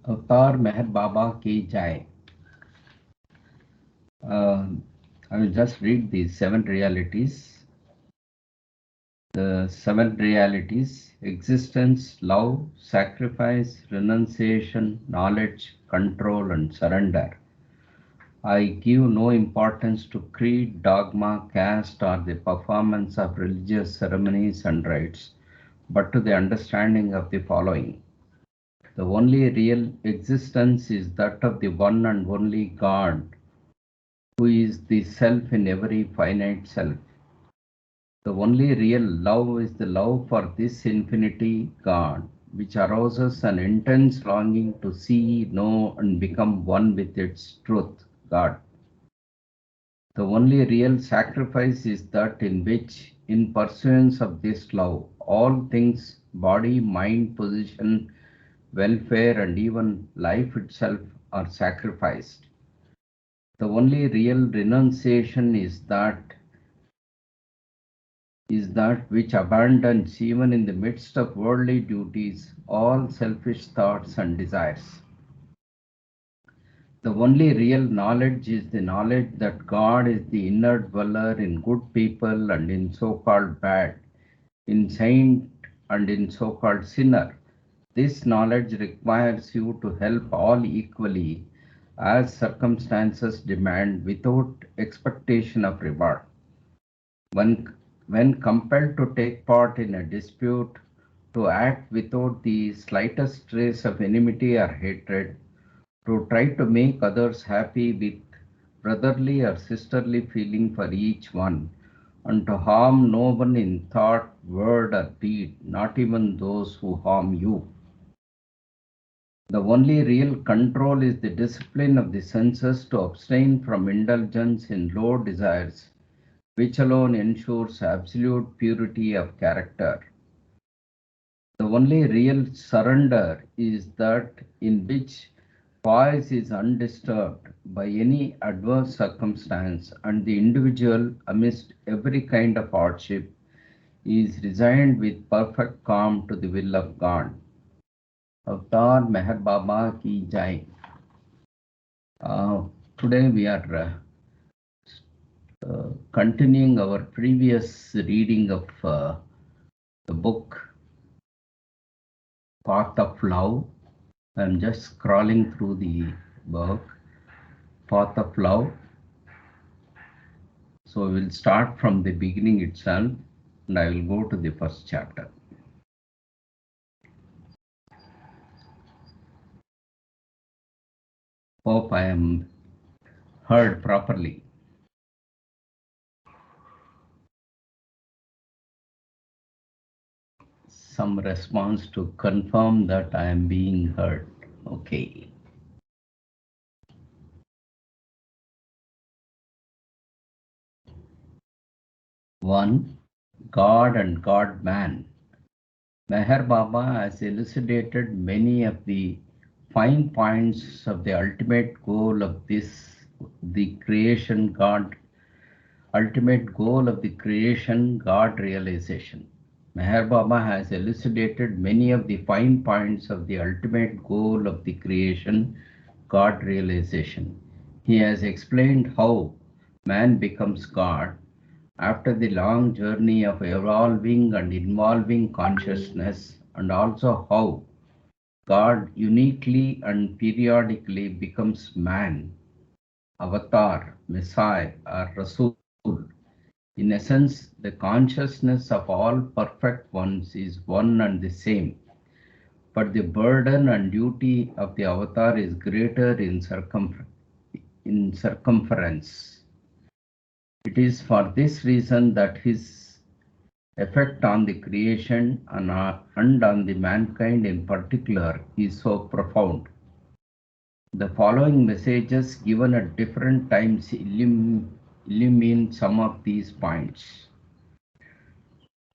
अवतार मेहर बाबा की जाए. I will just read these 7 realities. The 7 realities: existence, love, sacrifice, renunciation, knowledge, control, and surrender. I give no importance to creed, dogma, caste, or the performance of religious ceremonies and rites, but to the understanding of the following. The only real existence is that of the one and only God, who is the self in every finite self. The only real love is the love for this infinity God, which arouses an intense longing to see, know, and become one with its truth, God. The only real sacrifice is that in which, in pursuance of this love, all things, body, mind, position, welfare, and even life itself are sacrificed. The only real renunciation is that which abandons, even in the midst of worldly duties, all selfish thoughts and desires. The only real knowledge is the knowledge that God is the inner dweller in good people and in so-called bad, in saint and in so-called sinner. This knowledge requires you to help all equally as circumstances demand without expectation of reward. When, when compelled to take part in a dispute, to act without the slightest trace of enmity or hatred, to try to make others happy with brotherly or sisterly feeling for each one, and to harm no one in thought, word, or deed, not even those who harm you. The only real control is the discipline of the senses to abstain from indulgence in low desires, which alone ensures absolute purity of character. The only real surrender is that in which poise is undisturbed by any adverse circumstance, and the individual, amidst every kind of hardship, is resigned with perfect calm to the will of God. Avtar Meher Baba ki Jai. Today we are continuing our previous reading of the book Path of Love. I'm just scrolling through the book Path of Love. So we'll start from the beginning itself and I will go to the first chapter. Hope I am heard properly. Some response to confirm that I am being heard. Okay. 1. God and God-man. Meher Baba has elucidated many of the fine points of the ultimate goal of the creation God, ultimate goal of the creation God realization. Meher Baba has elucidated many of the fine points of the ultimate goal of the creation God realization. He has explained how man becomes God after the long journey of evolving and involving consciousness, and also how God uniquely and periodically becomes man, avatar, Messiah, or Rasul. In essence, the consciousness of all perfect ones is one and the same, but the burden and duty of the avatar is greater in circumference. It is for this reason that his effect on the creation and on the mankind in particular is so profound. The following messages given at different times illumine some of these points.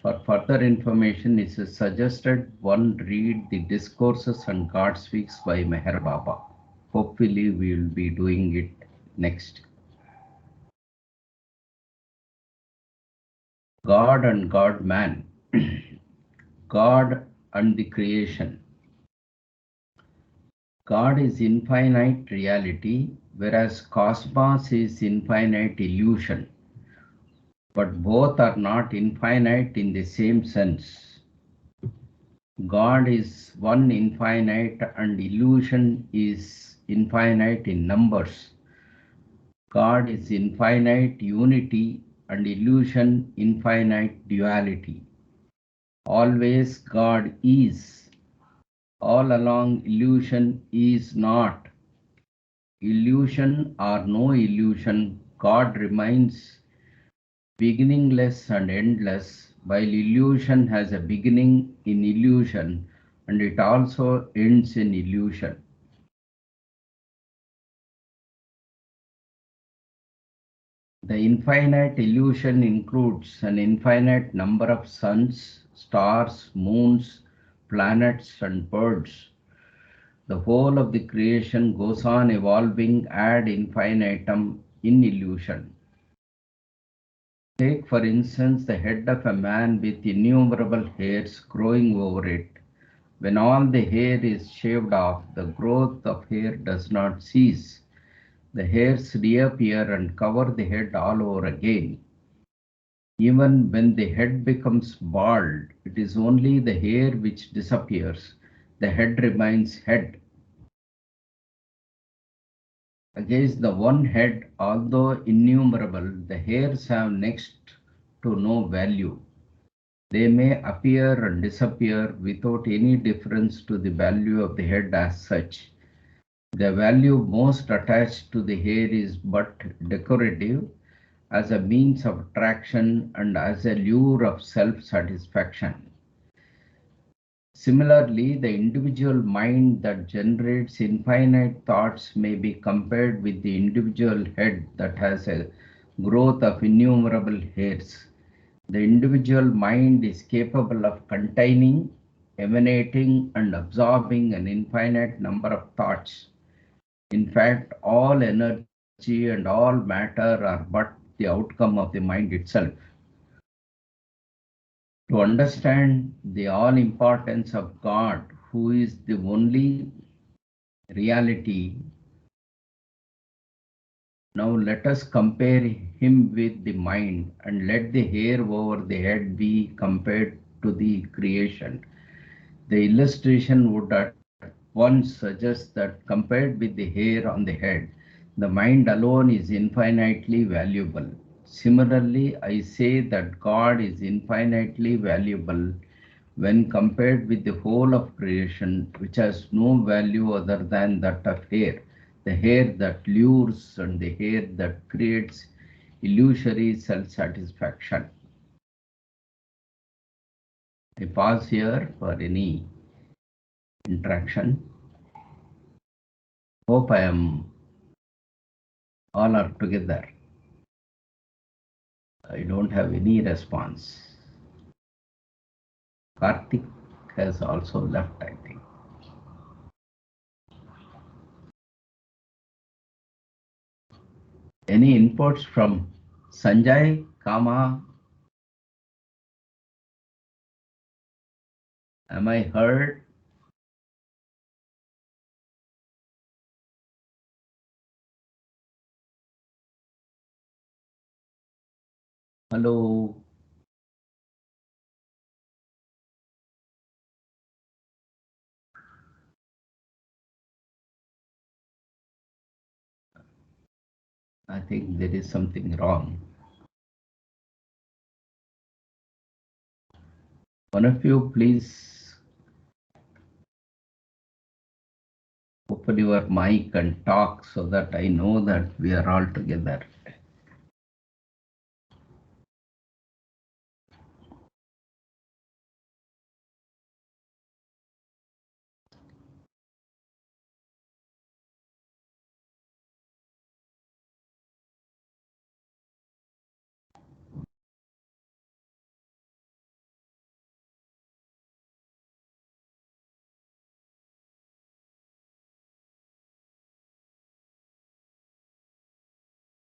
For further information, it is suggested one read the Discourses on God Speaks by Meher Baba. Hopefully, we will be doing it next. God and God man. God and the creation. God is infinite reality, whereas cosmos is infinite illusion. But both are not infinite in the same sense. God is one infinite and illusion is infinite in numbers. God is infinite unity and illusion infinite duality. Always God is. All along illusion is not. Illusion or no illusion, God remains beginningless and endless, while illusion has a beginning in illusion and it also ends in illusion. The infinite illusion includes an infinite number of suns, stars, moons, planets, and birds. The whole of the creation goes on evolving ad infinitum in illusion. Take, for instance, the head of a man with innumerable hairs growing over it. When all the hair is shaved off, the growth of hair does not cease. The hairs reappear and cover the head all over again. Even when the head becomes bald, it is only the hair which disappears. The head remains head. Against the one head, although innumerable, the hairs have next to no value. They may appear and disappear without any difference to the value of the head as such. The value most attached to the hair is but decorative, as a means of attraction and as a lure of self-satisfaction. Similarly, the individual mind that generates infinite thoughts may be compared with the individual head that has a growth of innumerable hairs. The individual mind is capable of containing, emanating, and absorbing an infinite number of thoughts. In fact, all energy and all matter are but the outcome of the mind itself. To understand the all importance of God, who is the only reality, now let us compare him with the mind and let the hair over the head be compared to the creation. The illustration would at once suggest that compared with the hair on the head, the mind alone is infinitely valuable. Similarly, I say that God is infinitely valuable when compared with the whole of creation, which has no value other than that of hair, the hair that lures and the hair that creates illusory self-satisfaction. I pause here for any interaction. Hope I am all are together. I don't have any response. Karthik has also left, I think. Any inputs from Sanjay, Kama? Am I heard? Hello. I think there is something wrong. One of you, please open your mic and talk so that I know that we are all together.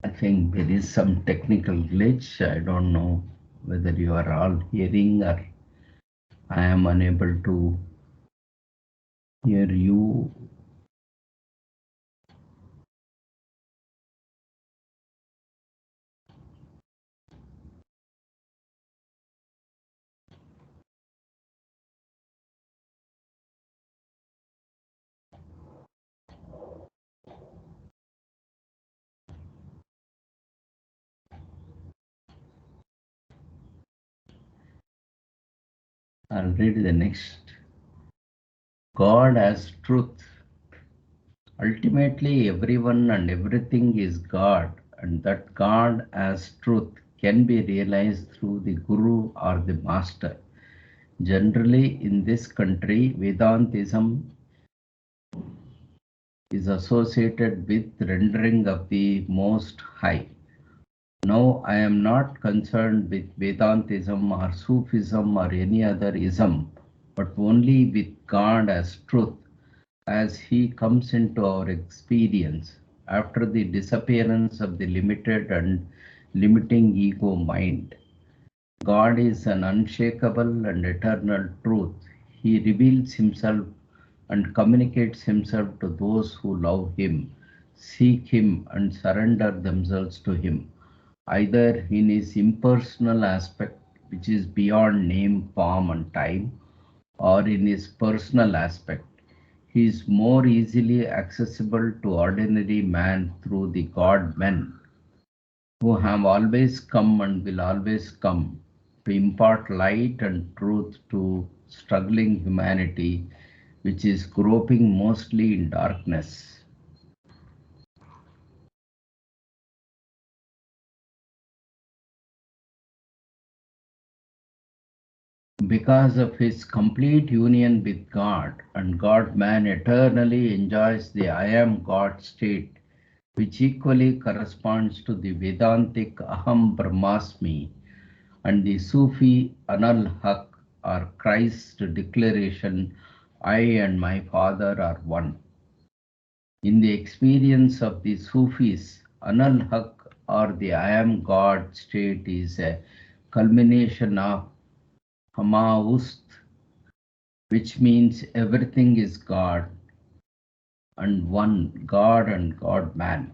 I think there is some technical glitch. I don't know whether you are all hearing or I am unable to hear you. I'll read the next. God as truth. Ultimately, everyone and everything is God, and that God as truth can be realized through the Guru or the Master. Generally, in this country, Vedantism is associated with rendering of the Most High. Now, I am not concerned with Vedantism or Sufism or any other ism, but only with God as truth, as He comes into our experience after the disappearance of the limited and limiting ego mind. God is an unshakable and eternal truth. He reveals Himself and communicates Himself to those who love Him, seek Him, and surrender themselves to Him, either in His impersonal aspect, which is beyond name, form, and time, or in His personal aspect. He is more easily accessible to ordinary man through the God men who have always come and will always come to impart light and truth to struggling humanity, which is groping mostly in darkness. Because of his complete union with God, and God man eternally enjoys the I am God state, which equally corresponds to the Vedantic Aham Brahmasmi and the Sufi Anal Haq or Christ declaration, I and my Father are one. In the experience of the Sufis, Anal Haq or the I am God state is a culmination of Hamaust, which means everything is God and one God and God man.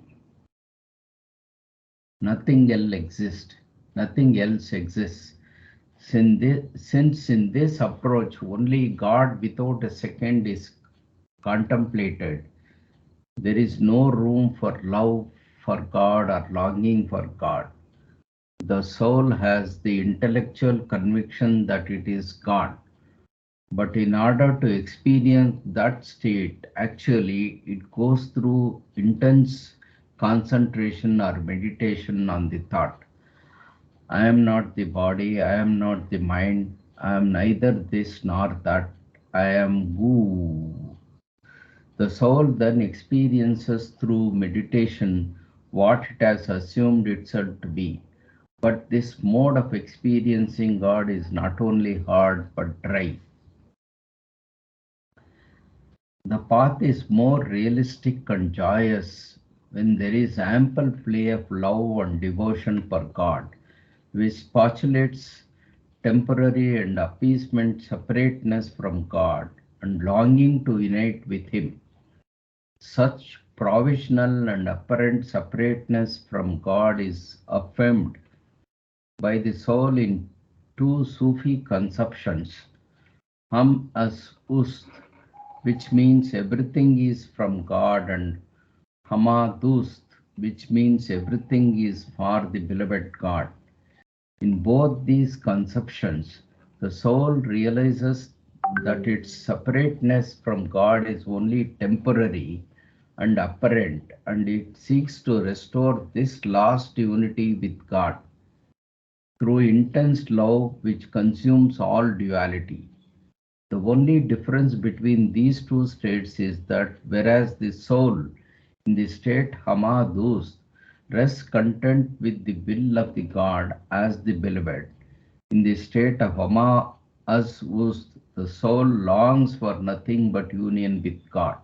Nothing else exists. Nothing else exists. Since in this approach only God without a second is contemplated, there is no room for love for God or longing for God. The soul has the intellectual conviction that it is God, but in order to experience that state, actually, it goes through intense concentration or meditation on the thought. I am not the body, I am not the mind, I am neither this nor that, I am Gu. The soul then experiences through meditation what it has assumed itself to be. But this mode of experiencing God is not only hard but dry. The path is more realistic and joyous when there is ample play of love and devotion for God, which postulates temporary and appeasement separateness from God and longing to unite with Him. Such provisional and apparent separateness from God is affirmed by the soul in two Sufi conceptions, Hum as Ust, which means everything is from God, and Hamadust, which means everything is for the beloved God. In both these conceptions, the soul realizes that its separateness from God is only temporary and apparent, and it seeks to restore this lost unity with God through intense love which consumes all duality. The only difference between these two states is that whereas the soul in the state Hamadus rests content with the will of the God as the beloved, in the state of Hama Asvust, the soul longs for nothing but union with God.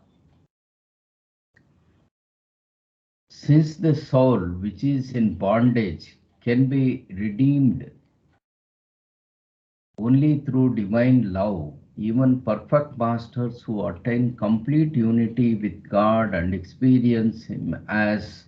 Since the soul, which is in bondage, can be redeemed only through divine love, even perfect masters who attain complete unity with God and experience Him as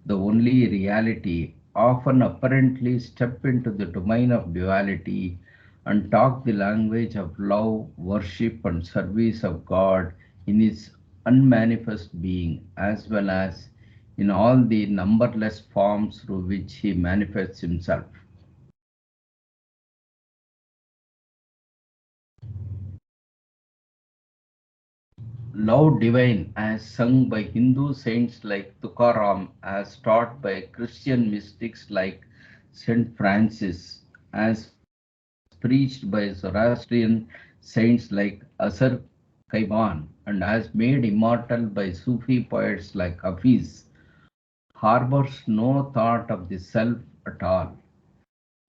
the only reality often apparently step into the domain of duality and talk the language of love, worship, and service of God in His unmanifest being, as well as in all the numberless forms through which He manifests Himself. love divine as sung by Hindu saints like Tukaram, as taught by Christian mystics like Saint Francis, as preached by Zoroastrian saints like Asar Kaivan, and as made immortal by Sufi poets like Hafiz, harbors no thought of the self at all.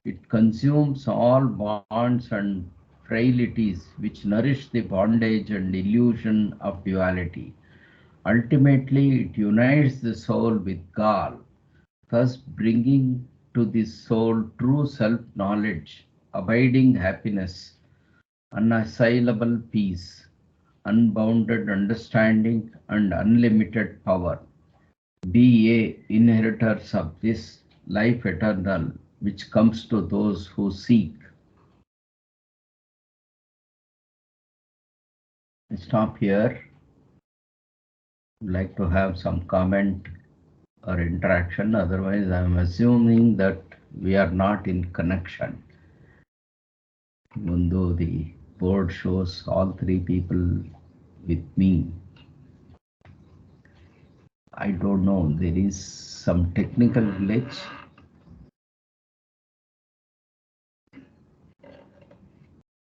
It consumes all bonds and frailties which nourish the bondage and illusion of duality. Ultimately, it unites the soul with God, thus bringing to the soul true self-knowledge, abiding happiness, unassailable peace, unbounded understanding, and unlimited power. Be ye inheritors of this life eternal, which comes to those who seek. I stop here. Would like to have some comment or interaction. Otherwise, I am assuming that we are not in connection. Even though the board shows all three people with me, I don't know. There is some technical glitch.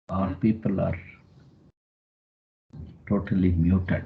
Or people are totally muted.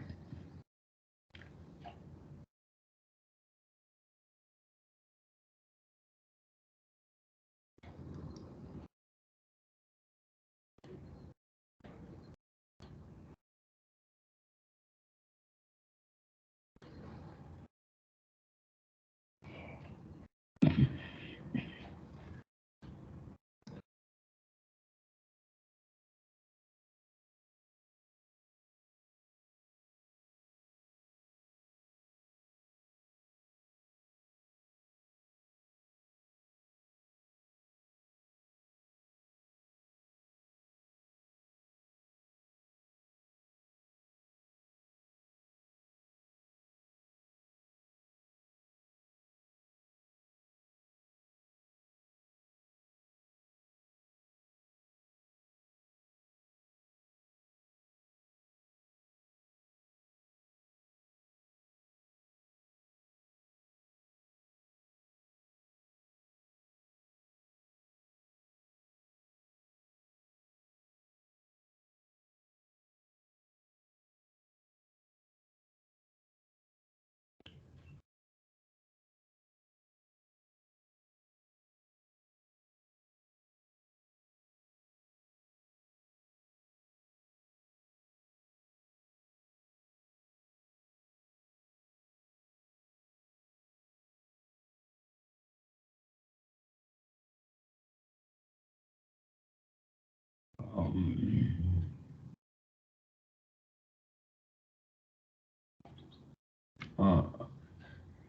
Um,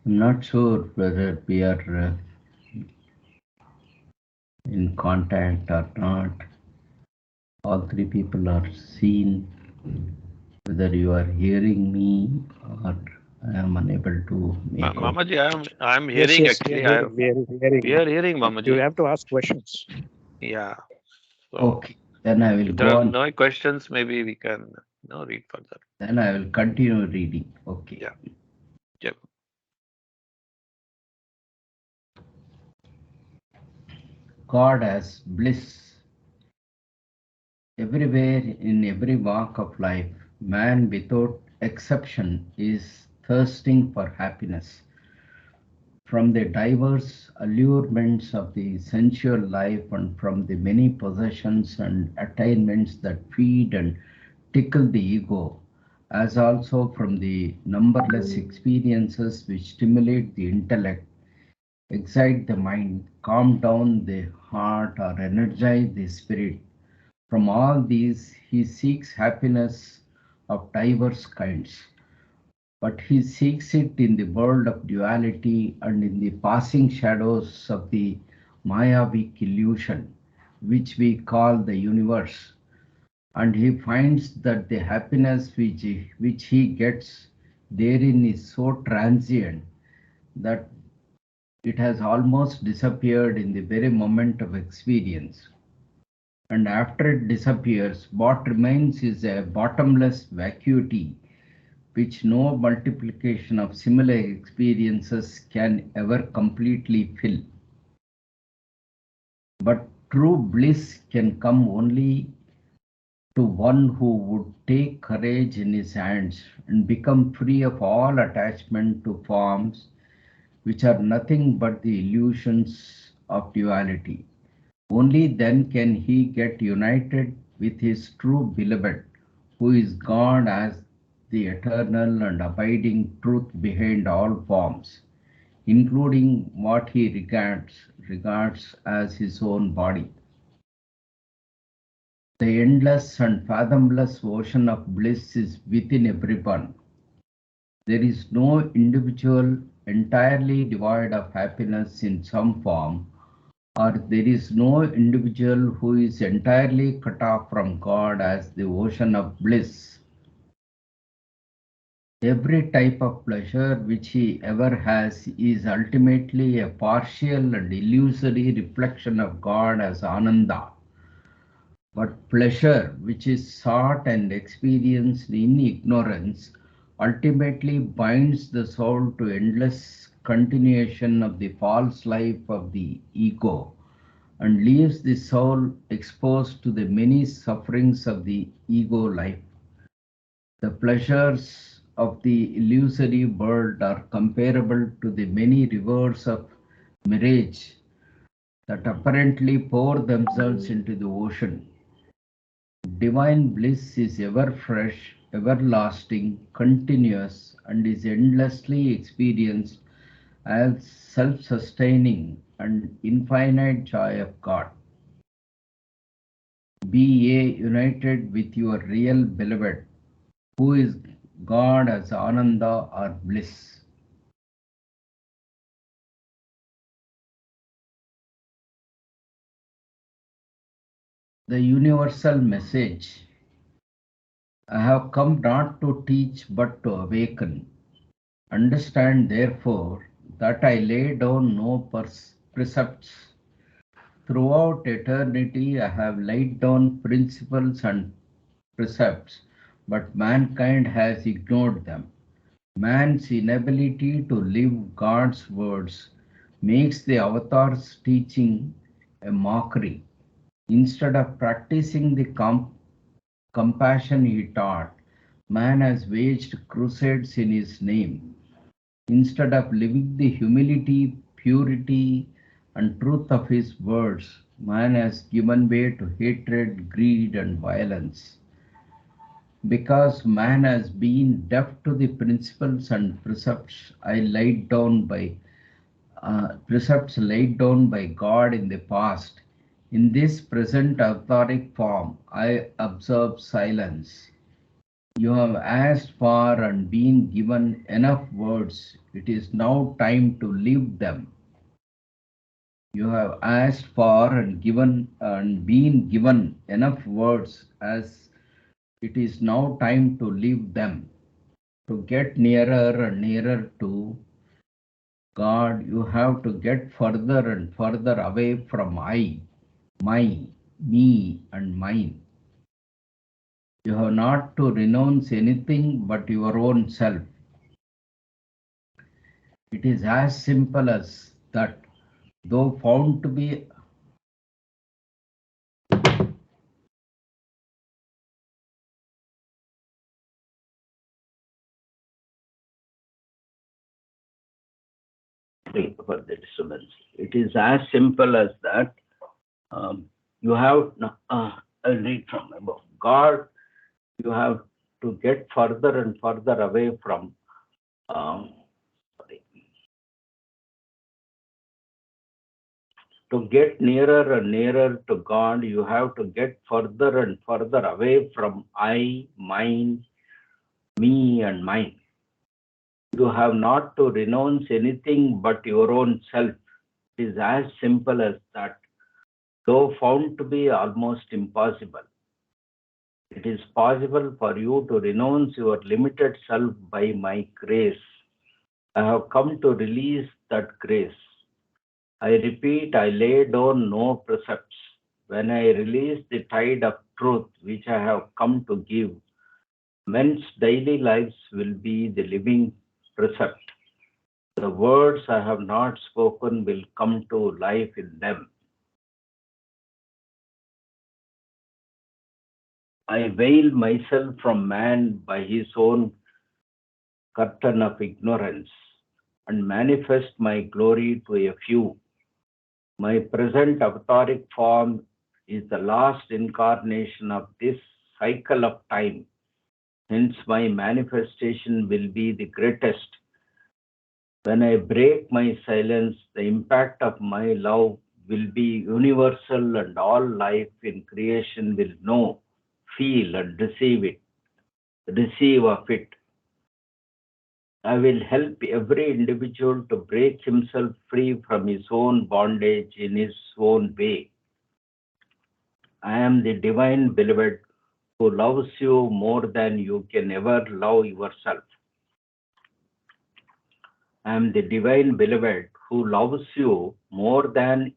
I'm not sure whether we are in contact or not. All three people are seen. Whether you are hearing me or I am unable to make out. Mamaji, I'm Yes, hearing yes, we are actually. hearing. We are We hearing. are hearing You Mamaji. have to ask questions. Yeah. So Okay, then I will if there go are on. no questions, maybe we can read further. Then I will continue reading. Okay. Yeah. Yep. God as bliss. Everywhere in every walk of life, man without exception is thirsting for happiness. From the diverse allurements of the sensual life and from the many possessions and attainments that feed and tickle the ego, as also from the numberless experiences which stimulate the intellect, excite the mind, calm down the heart, or energize the spirit. From all these, he seeks happiness of diverse kinds, but he seeks it in the world of duality and in the passing shadows of the Mayavic illusion, which we call the universe. And he finds that the happiness which he gets therein is so transient that it has almost disappeared in the very moment of experience. And after it disappears, what remains is a bottomless vacuity which no multiplication of similar experiences can ever completely fill. But true bliss can come only to one who would take courage in his hands and become free of all attachment to forms which are nothing but the illusions of duality. Only then can he get united with his true beloved, who is God as the eternal and abiding truth behind all forms, including what he regards as his own body. The endless and fathomless ocean of bliss is within everyone. There is no individual entirely devoid of happiness in some form, or there is no individual who is entirely cut off from God as the ocean of bliss. Every type of pleasure which he ever has is ultimately a partial and illusory reflection of God as Ananda. But pleasure, which is sought and experienced in ignorance, ultimately binds the soul to endless continuation of the false life of the ego and leaves the soul exposed to the many sufferings of the ego life. The pleasures of the illusory world are comparable to the many rivers of mirage that apparently pour themselves into the ocean. Divine bliss is ever fresh, everlasting, continuous, and is endlessly experienced as self sustaining and infinite joy of God. Be ye united with your real beloved, who is God as Ananda or bliss. The universal message: I have come not to teach but to awaken. Understand therefore that I lay down no precepts. Throughout eternity, I have laid down principles and precepts, but mankind has ignored them. Man's inability to live God's words makes the avatar's teaching a mockery. Instead of practicing the compassion he taught, man has waged crusades in his name. Instead of living the humility, purity, and truth of his words, man has given way to hatred, greed, and violence. Because man has been deaf to the principles and precepts laid down by God in the past, in this present authoric form, I observe silence. You have asked for and been given enough words. It is now time to live them. You have asked for and been given enough words as it is now time to live them. To get nearer and nearer to God, you have to get further and further away from I, my, me, and mine. You have not to renounce anything but your own self. It is as simple as that, though found to be for the disturbance. It is as simple as that. You have, I'll read from above. God, you have to get further and further away from, sorry, to get nearer and nearer to God, you have to get further and further away from I, mine, me, and mine. You have not to renounce anything but your own self. It is as simple as that, though found to be almost impossible. It is possible for you to renounce your limited self by my grace. I have come to release that grace. I repeat, I lay down no precepts. When I release the tide of truth which I have come to give, Men's daily lives will be the living precept. The words I have not spoken will come to life in them. I veil myself from man by his own curtain of ignorance and manifest my glory to a few. My present avataric form is the last incarnation of this cycle of time. Hence, my manifestation will be the greatest. When I break my silence, the impact of my love will be universal, and all life in creation will know, feel, and receive of it. I will help every individual to break himself free from his own bondage in his own way. I am the divine beloved who loves you more than you can ever love yourself. I am the divine beloved who loves you more than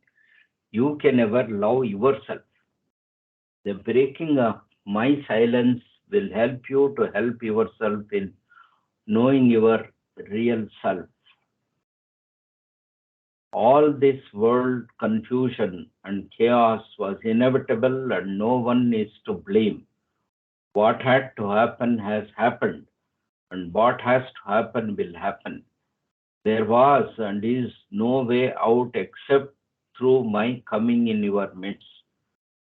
you can ever love yourself. The breaking of my silence will help you to help yourself in knowing your real self. All this world confusion and chaos was inevitable and no one is to blame. What had to happen has happened, and what has to happen will happen. There was and is no way out except through my coming in your midst,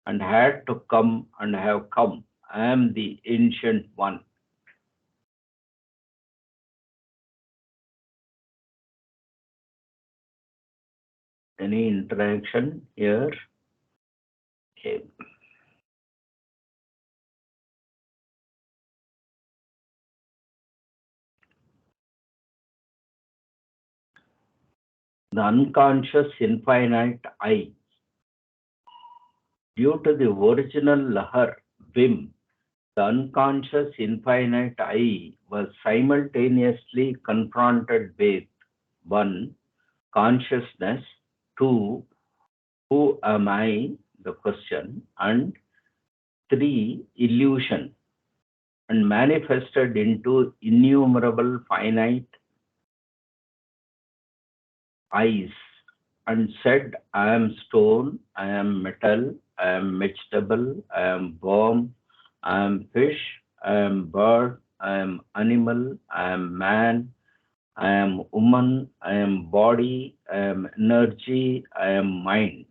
and had to come and have come. I am the ancient one. Any interaction here? Okay. The unconscious infinite I, due to the original lahar, whim, the unconscious infinite I was simultaneously confronted with one, consciousness, two, who am I, the question, and three, illusion, and manifested into innumerable finite eyes, and said, I am stone, I am metal, I am vegetable, I am worm, I am fish, I am bird, I am animal, I am man, I am woman, I am body, I am energy, I am mind.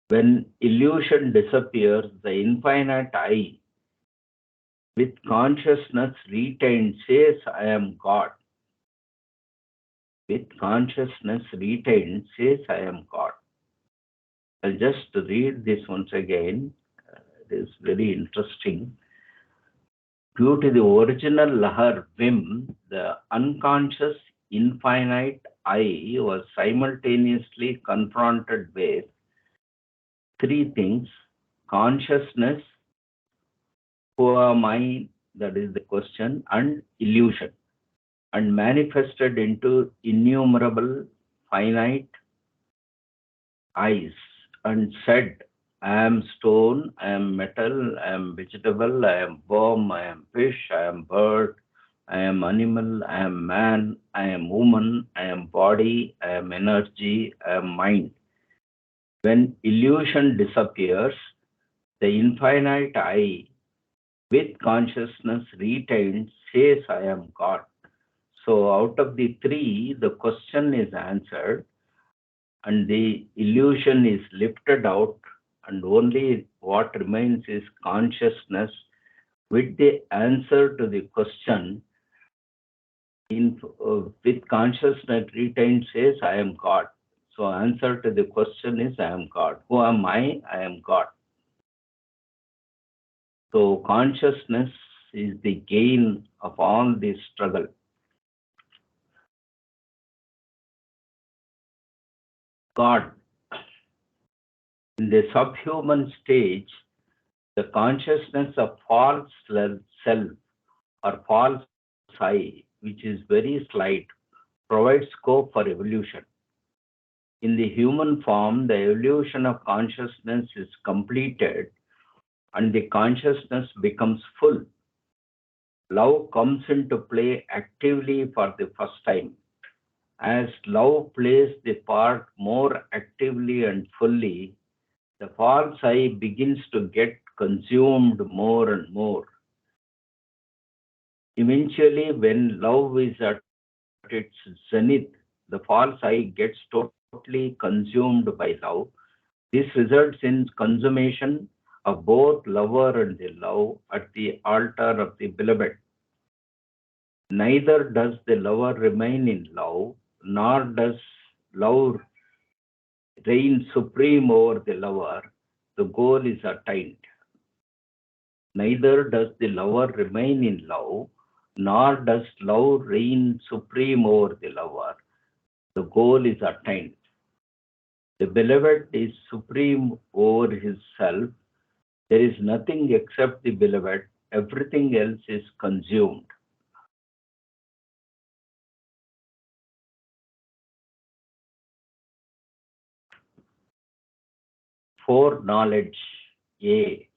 When illusion disappears, the infinite I with consciousness retained says, I am God. With consciousness retained says, I am God. I'll just read this once again. It is very interesting. Due to the original Lahar whim, the unconscious infinite I was simultaneously confronted with three things: consciousness, who am I, that is the question, and illusion, and manifested into innumerable finite eyes, and said, I am stone, I am metal, I am vegetable, I am worm, I am fish, I am bird, I am animal, I am man, I am woman, I am body, I am energy, I am mind. When illusion disappears, the infinite I with consciousness retained says, I am God. So, out of the three, the question is answered and the illusion is lifted out, and only what remains is consciousness with the answer to the question. With consciousness retained says, I am God. So, answer to the question is, I am God. Who am I? I am God. So, consciousness is the gain of all this struggle. God, in the subhuman stage, the consciousness of false self or false I, which is very slight, provides scope for evolution. In the human form, the evolution of consciousness is completed and the consciousness becomes full. Love comes into play actively for the first time. As love plays the part more actively and fully, the false I begins to get consumed more and more. Eventually, when love is at its zenith, the false I gets totally consumed by love. This results in consummation of both lover and the love at the altar of the beloved. Neither does the lover remain in love, nor does love reign supreme over the lover. The goal is attained. Neither does the lover remain in love, nor does love reign supreme over the lover. The goal is attained. The beloved is supreme over his self. There is nothing except the beloved. Everything else is consumed. Foreknowledge. A.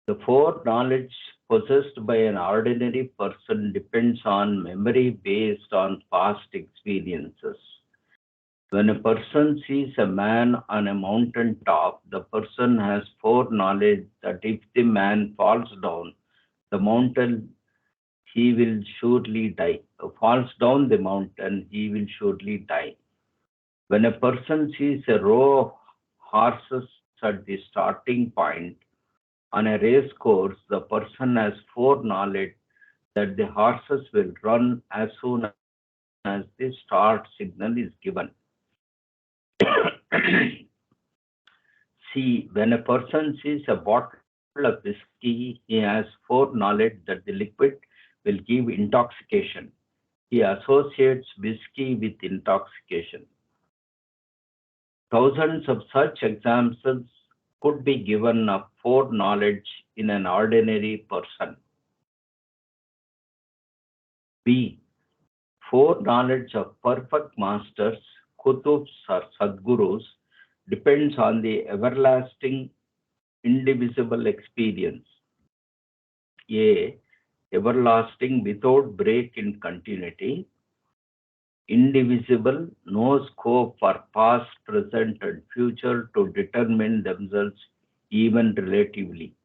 The foreknowledge possessed by an ordinary person depends on memory based on past experiences. When a person sees a man on a mountain top, the person has foreknowledge that if the man falls down the mountain, he will surely die. Falls down the mountain, he will surely die. When a person sees a row of horses at the starting point on a race course, the person has foreknowledge that the horses will run as soon as the start signal is given. See, when a person sees a bottle of whiskey, he has foreknowledge that the liquid will give intoxication. He associates whiskey with intoxication. Thousands of such examples could be given of foreknowledge in an ordinary person. B. Foreknowledge of perfect masters, kutubs or sadgurus depends on the everlasting indivisible experience. A. Everlasting without break in continuity. Indivisible, no scope for past, present, and future to determine themselves even relatively.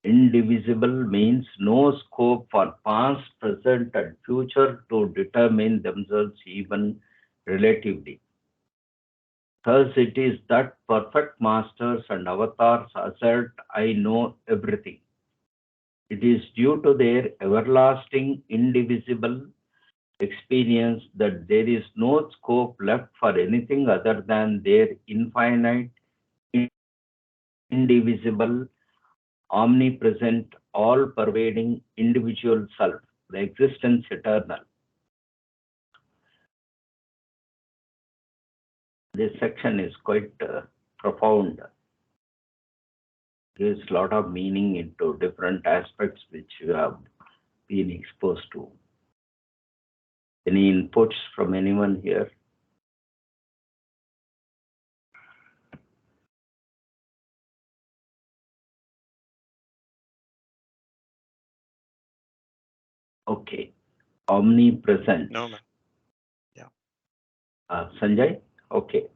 Indivisible means no scope for past, present, and future to determine themselves even relatively. Thus, it is that perfect masters and avatars assert, I know everything. It is due to their everlasting, indivisible experience that there is no scope left for anything other than their infinite, indivisible, omnipresent, all pervading individual self, the existence eternal. This section is quite profound, gives a lot of meaning into different aspects which you have been exposed to. Any inputs from anyone here? Okay. Omnipresence. No, man. Yeah. Sanjay? Okay.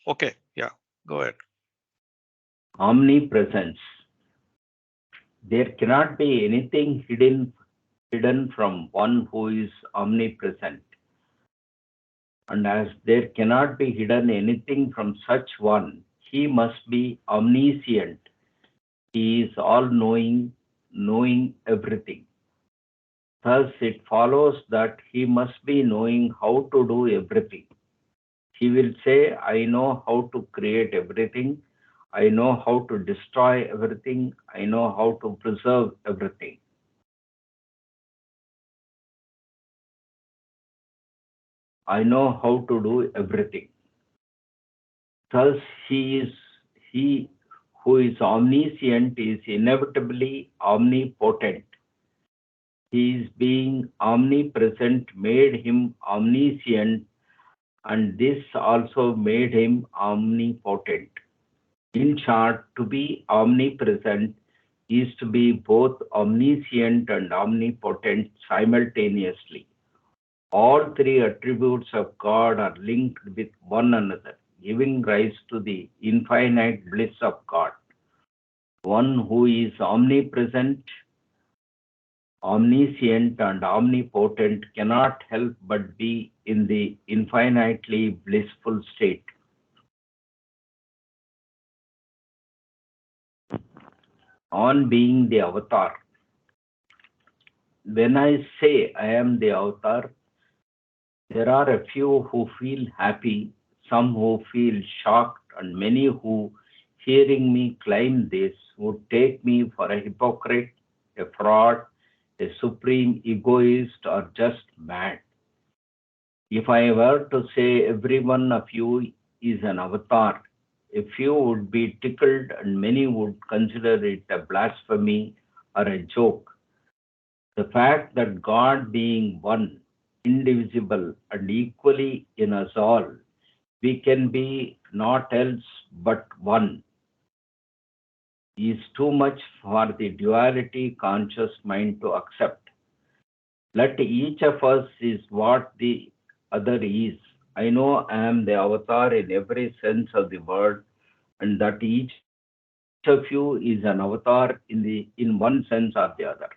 Okay. Yeah. Go ahead. Omnipresence. There cannot be anything hidden from one who is omnipresent. And as there cannot be hidden anything from such one, he must be omniscient. He is all knowing, knowing everything. Thus, it follows that he must be knowing how to do everything. He will say, I know how to create everything. I know how to destroy everything. I know how to preserve everything. I know how to do everything. Thus, he who is omniscient is inevitably omnipotent. His being omnipresent made him omniscient, and this also made him omnipotent. In short, to be omnipresent is to be both omniscient and omnipotent simultaneously. All three attributes of God are linked with one another, giving rise to the infinite bliss of God. One who is omnipresent, omniscient, and omnipotent cannot help but be in the infinitely blissful state. On being the avatar. When I say I am the avatar, there are a few who feel happy, some who feel shocked, and many who, hearing me claim this, would take me for a hypocrite, a fraud, a supreme egoist, or just mad. If I were to say every one of you is an avatar, a few would be tickled and many would consider it a blasphemy or a joke. The fact that God being one, indivisible, and equally in us all, we can be not else but one, is too much for the duality conscious mind to accept. Let each of us is what the other is. I know I am the avatar in every sense of the word, and that each of you is an avatar in one sense or the other.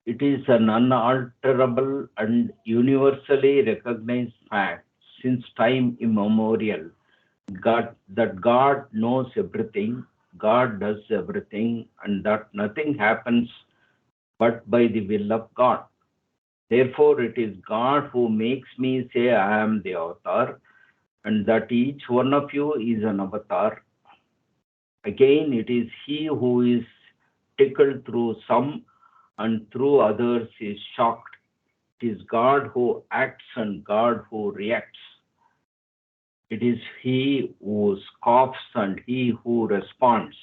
It is an unalterable and universally recognized fact since time immemorial that God knows everything, God does everything, and that nothing happens but by the will of God. Therefore, it is God who makes me say I am the avatar, and that each one of you is an avatar. Again, it is He who is tickled through some and through others is shocked. It is God who acts and God who reacts. It is He who scoffs and He who responds.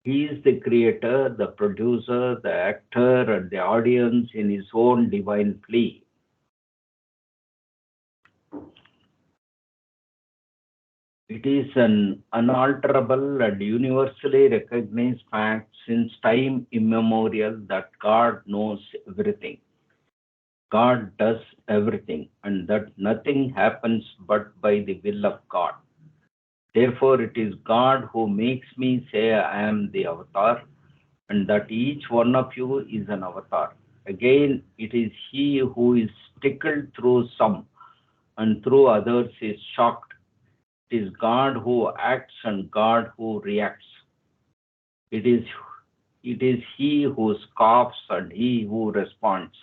He is the creator, the producer, the actor, and the audience in His own divine plea. It is an unalterable and universally recognized fact since time immemorial that God knows everything. God does everything, and that nothing happens but by the will of God. Therefore, it is God who makes me say I am the avatar, and that each one of you is an avatar. Again, it is He who is tickled through some, and through others is shocked. It is God who acts and God who reacts. It is it is He who scoffs and He who responds.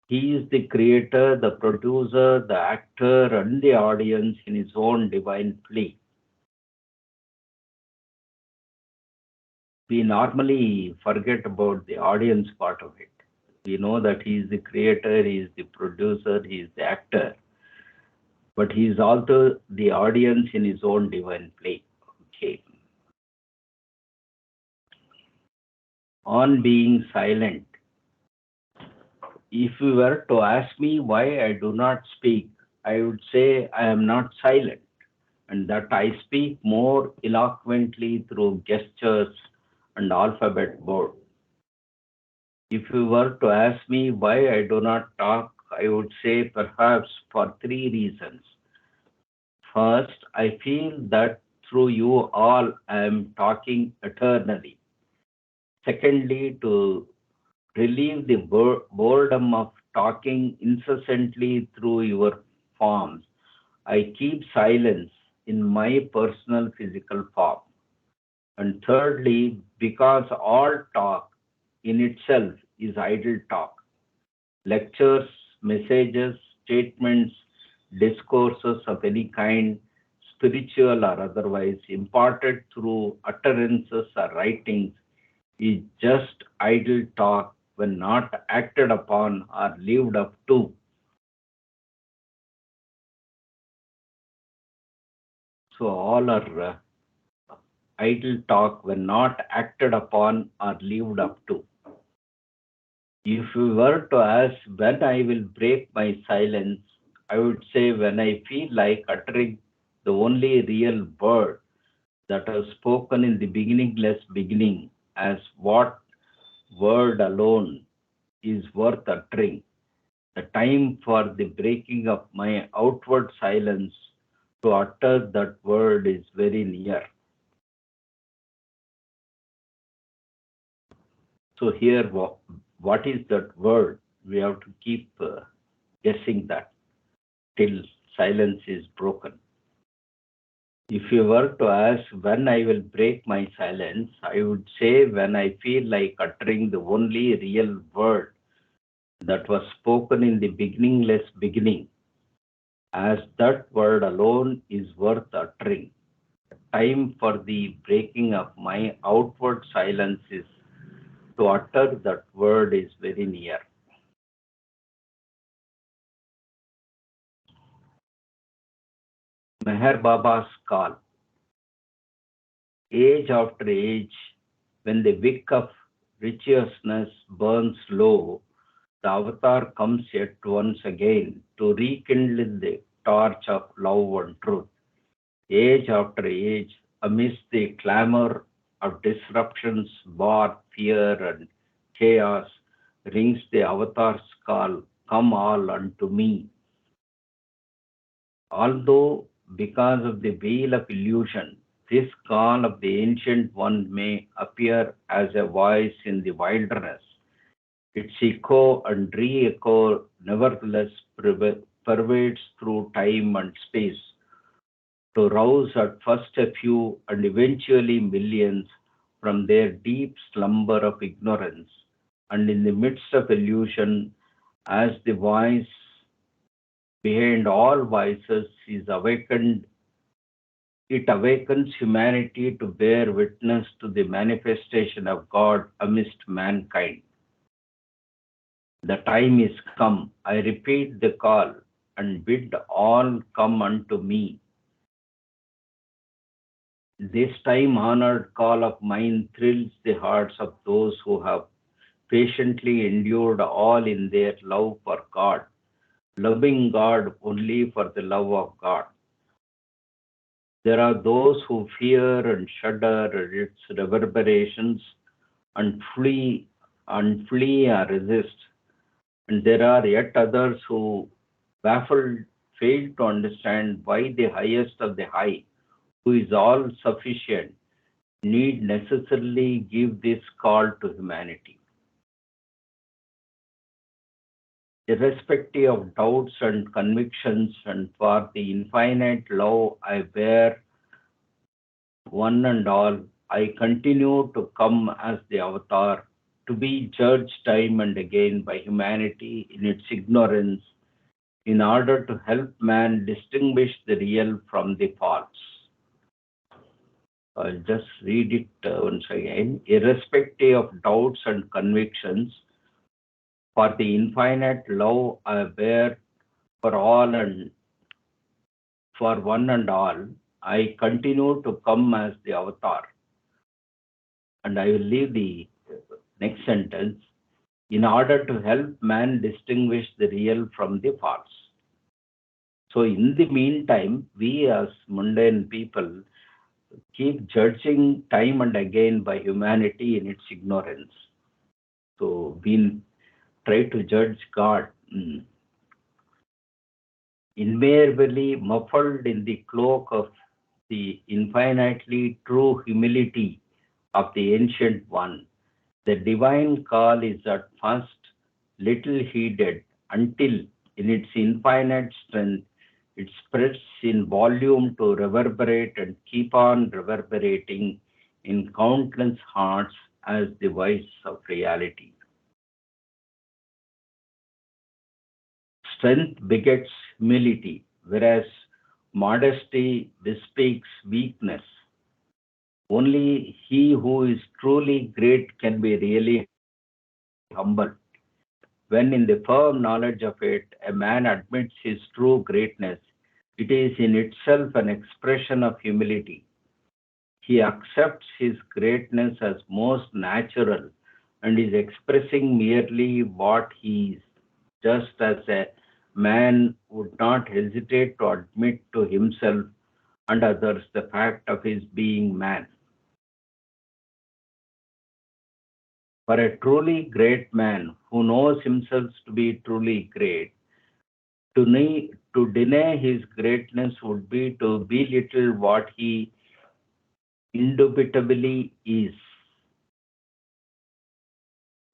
He is the creator, the producer, the actor, and the audience in His own divine plea. We normally forget about the audience part of it. We know that He is the creator, He is the producer, He is the actor, but He is also the audience in His own divine play. Okay. On being silent. If you were to ask me why I do not speak, I would say I am not silent and that I speak more eloquently through gestures and alphabet board. If you were to ask me why I do not talk, I would say perhaps for three reasons. First, I feel that through you all I am talking eternally. Secondly, to relieve the boredom of talking incessantly through your forms, I keep silence in my personal physical form. And thirdly, because all talk in itself is idle talk, lectures, messages, statements, discourses of any kind, spiritual or otherwise, imparted through utterances or writings, is just idle talk when not acted upon or lived up to. So, all are idle talk when not acted upon or lived up to. If you were to ask when I will break my silence, I would say when I feel like uttering the only real word that was spoken in the beginningless beginning, as what word alone is worth uttering. The time for the breaking of my outward silence to utter that word is very near. So here, what is that word? We have to keep guessing that till silence is broken. If you were to ask when I will break my silence, I would say when I feel like uttering the only real word that was spoken in the beginningless beginning, as that word alone is worth uttering. Time for the breaking of my outward silence is to utter that word is very near. Meher Baba's call. Age after age, when the wick of righteousness burns low, the avatar comes yet once again to rekindle the torch of love and truth. Age after age, amidst the clamor of disruptions, war, fear, and chaos, rings the avatar's call, come all unto me. Although, because of the veil of illusion, this call of the Ancient One may appear as a voice in the wilderness, its echo and re echo nevertheless pervades through time and space to rouse at first a few and eventually millions from their deep slumber of ignorance. And in the midst of illusion, as the voice behind all voices is awakened, it awakens humanity to bear witness to the manifestation of God amidst mankind. The time is come. I repeat the call and bid all come unto me. This time honored call of mine thrills the hearts of those who have patiently endured all in their love for God, loving God only for the love of God. There are those who fear and shudder at its reverberations and flee or resist, and there are yet others who, baffled, fail to understand why the highest of the high, who is all sufficient, need necessarily give this call to humanity. Irrespective of doubts and convictions, and for the infinite love I bear one and all, I continue to come as the avatar, to be judged time and again by humanity in its ignorance, in order to help man distinguish the real from the false. I'll just read it once again. Irrespective of doubts and convictions, for the infinite love I bear for all and for one and all, I continue to come as the avatar. And I will leave the next sentence, in order to help man distinguish the real from the false. So, in the meantime, we as mundane people keep judging time and again by humanity in its ignorance. So, we try to judge God, invariably muffled in the cloak of the infinitely true humility of the Ancient One. The divine call is at first little heeded until, in its infinite strength, it spreads in volume to reverberate and keep on reverberating in countless hearts as the voice of reality. Strength begets humility, whereas modesty bespeaks weakness. Only he who is truly great can be really humble. When in the firm knowledge of it, a man admits his true greatness, it is in itself an expression of humility. He accepts his greatness as most natural and is expressing merely what he is, just as a man would not hesitate to admit to himself and others the fact of his being man. For a truly great man who knows himself to be truly great, to deny his greatness would be to belittle what he indubitably is.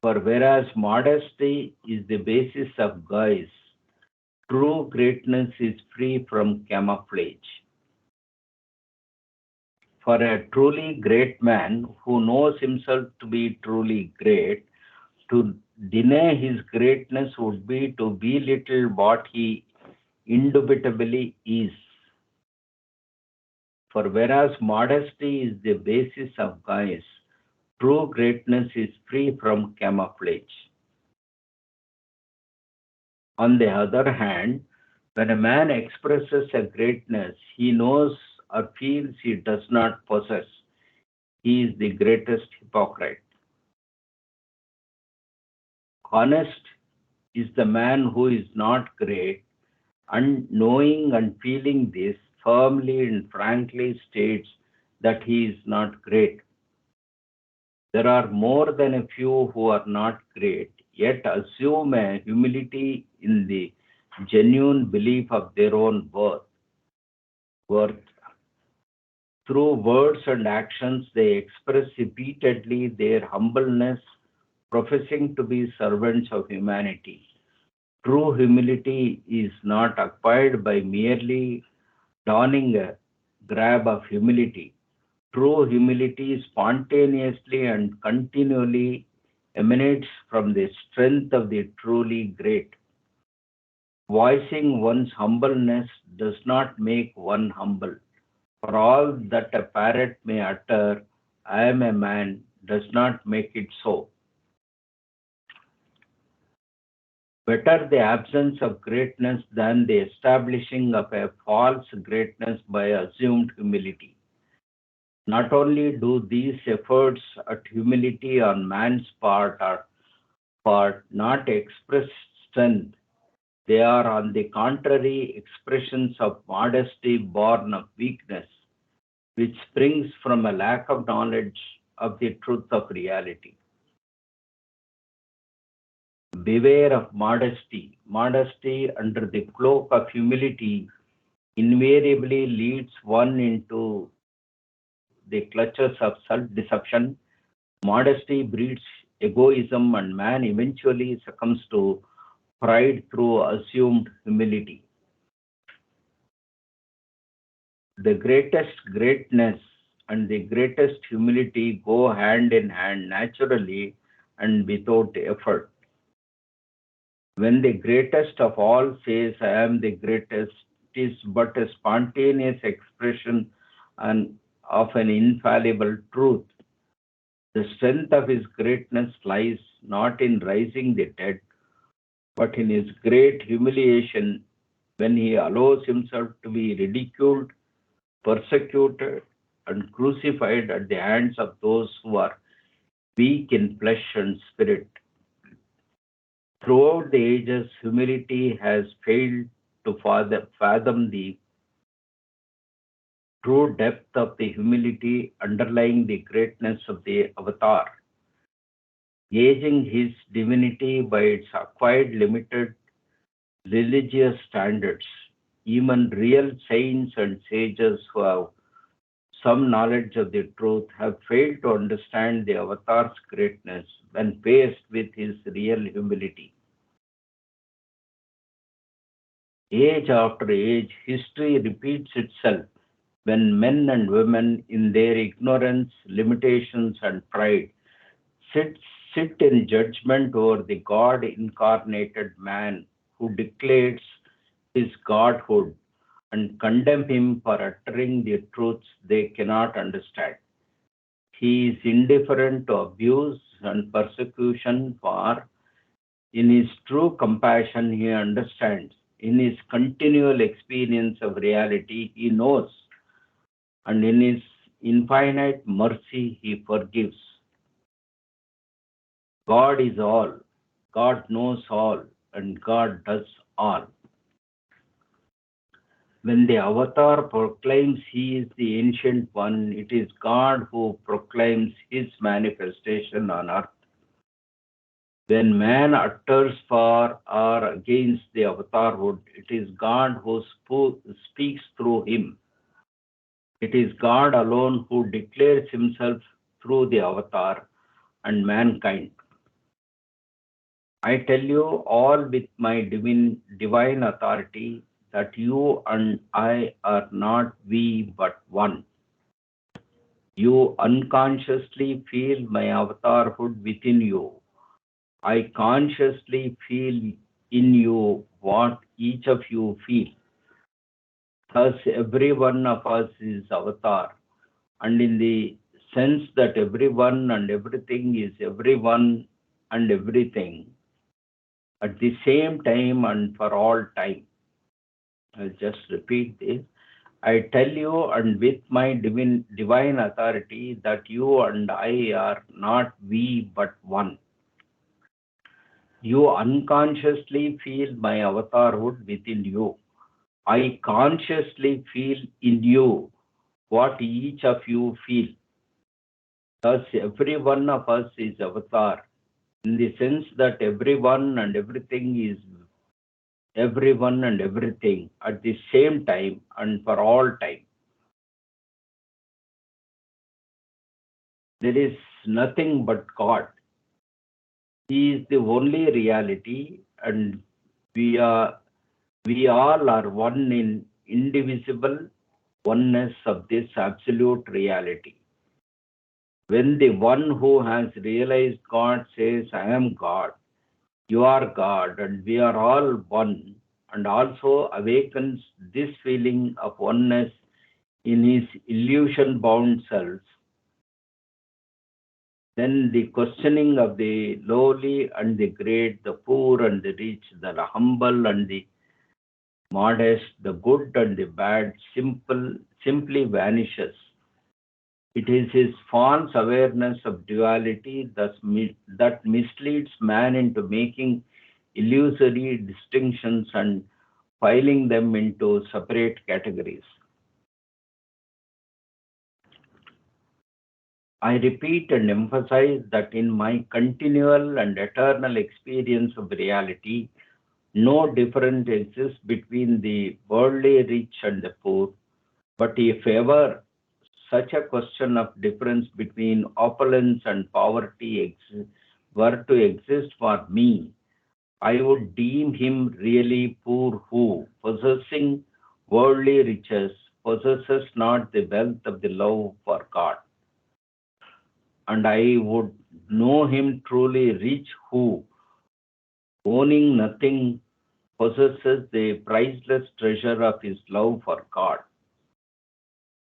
For whereas modesty is the basis of guise, true greatness is free from camouflage. For a truly great man who knows himself to be truly great, to deny his greatness would be to belittle what he indubitably is. For whereas modesty is the basis of guise, true greatness is free from camouflage. On the other hand, when a man expresses a greatness he knows or feels he does not possess, he is the greatest hypocrite. Honest is the man who is not great, and knowing and feeling this firmly and frankly states that he is not great. There are more than a few who are not great, yet assume a humility in the genuine belief of their own worth. Through words and actions, they express repeatedly their humbleness, professing to be servants of humanity. True humility is not acquired by merely donning a grab of humility. True humility spontaneously and continually emanates from the strength of the truly great. Voicing one's humbleness does not make one humble. For all that a parrot may utter, I am a man, does not make it so. Better the absence of greatness than the establishing of a false greatness by assumed humility. Not only do these efforts at humility on man's part not express strength, they are on the contrary expressions of modesty born of weakness, which springs from a lack of knowledge of the truth of reality. Beware of modesty. Modesty under the cloak of humility invariably leads one into the clutches of self-deception. Modesty breeds egoism, and man eventually succumbs to pride through assumed humility. The greatest greatness and the greatest humility go hand in hand naturally and without effort. When the greatest of all says, I am the greatest, it is but a spontaneous expression of an infallible truth. The strength of his greatness lies not in raising the dead, but in his great humiliation when he allows himself to be ridiculed, persecuted, and crucified at the hands of those who are weak in flesh and spirit. Throughout the ages, humility has failed to fathom the true depth of the humility underlying the greatness of the avatar, gauging his divinity by its acquired limited religious standards. Even real saints and sages who have some knowledge of the truth have failed to understand the avatar's greatness when faced with his real humility. Age after age, history repeats itself when men and women, in their ignorance, limitations, and pride, sit, sit in judgment over the God incarnated man who declares his godhood and condemn him for uttering the truths they cannot understand. He is indifferent to abuse and persecution, for in his true compassion he understands. In his continual experience of reality, he knows, and in his infinite mercy, he forgives. God is all, God knows all, and God does all. When the avatar proclaims he is the ancient one, it is God who proclaims his manifestation on earth. When man utters for or against the avatarhood, it is God who speaks through him. It is God alone who declares himself through the avatar and mankind. I tell you all with my divine authority that you and I are not we but one. You unconsciously feel my avatarhood within you. I consciously feel in you what each of you feel. Thus, every one of us is avatar, and in the sense that everyone and everything is everyone and everything at the same time and for all time. I'll just repeat this. I tell you, and with my divine authority, that you and I are not we but one. You unconsciously feel my avatarhood within you. I consciously feel in you what each of you feel. Thus, every one of us is avatar in the sense that everyone and everything is everyone and everything at the same time and for all time. There is nothing but God. He is the only reality, and we are we all are one in indivisible oneness of this absolute reality. When the one who has realized God says, I am God, you are God, and we are all one, and also awakens this feeling of oneness in his illusion bound self, then the questioning of the lowly and the great, the poor and the rich, the humble and the modest, the good and the bad, simply vanishes. It is his false awareness of duality that misleads man into making illusory distinctions and filing them into separate categories. I repeat and emphasize that in my continual and eternal experience of reality, no difference exists between the worldly rich and the poor. But if ever such a question of difference between opulence and poverty were to exist for me, I would deem him really poor who, possessing worldly riches, possesses not the wealth of the love for God. And I would know him truly rich who, owning nothing, possesses the priceless treasure of his love for God.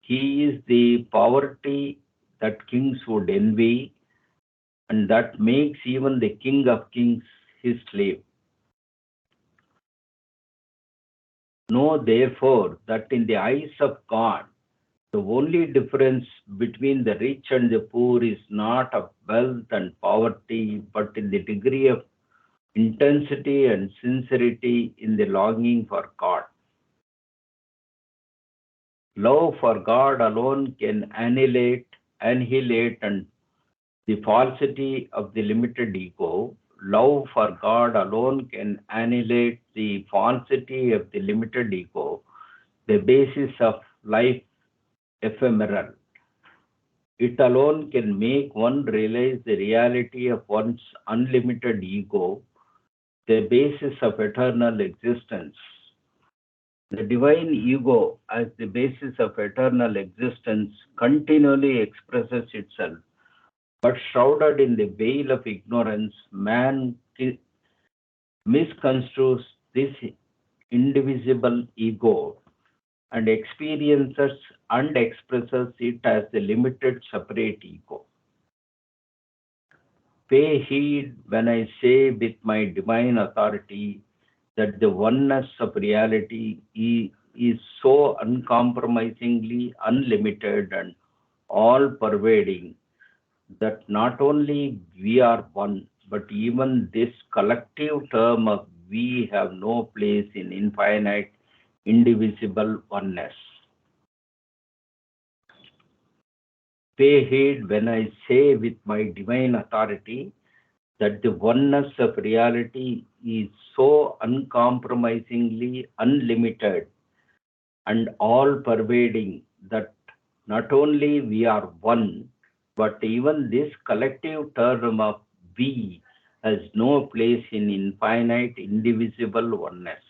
He is the poverty that kings would envy, and that makes even the King of Kings his slave. Know therefore that in the eyes of God, the only difference between the rich and the poor is not of wealth and poverty, but in the degree of intensity and sincerity in the longing for God. Love for God alone can annihilate and the falsity of the limited ego. Love for God alone can annihilate the falsity of the limited ego, the basis of life ephemeral. It alone can make one realize the reality of one's unlimited ego, the basis of eternal existence. The divine ego, as the basis of eternal existence, continually expresses itself, but shrouded in the veil of ignorance, man misconstrues this indivisible ego and experiences and expresses it as the limited separate ego. Pay heed when I say with my divine authority that the oneness of reality is so uncompromisingly unlimited and all pervading that not only we are one, but even this collective term of we have no place in infinite indivisible oneness. Pay heed when I say with my divine authority that the oneness of reality is so uncompromisingly unlimited and all pervading that not only we are one, but even this collective term of we has no place in infinite indivisible oneness.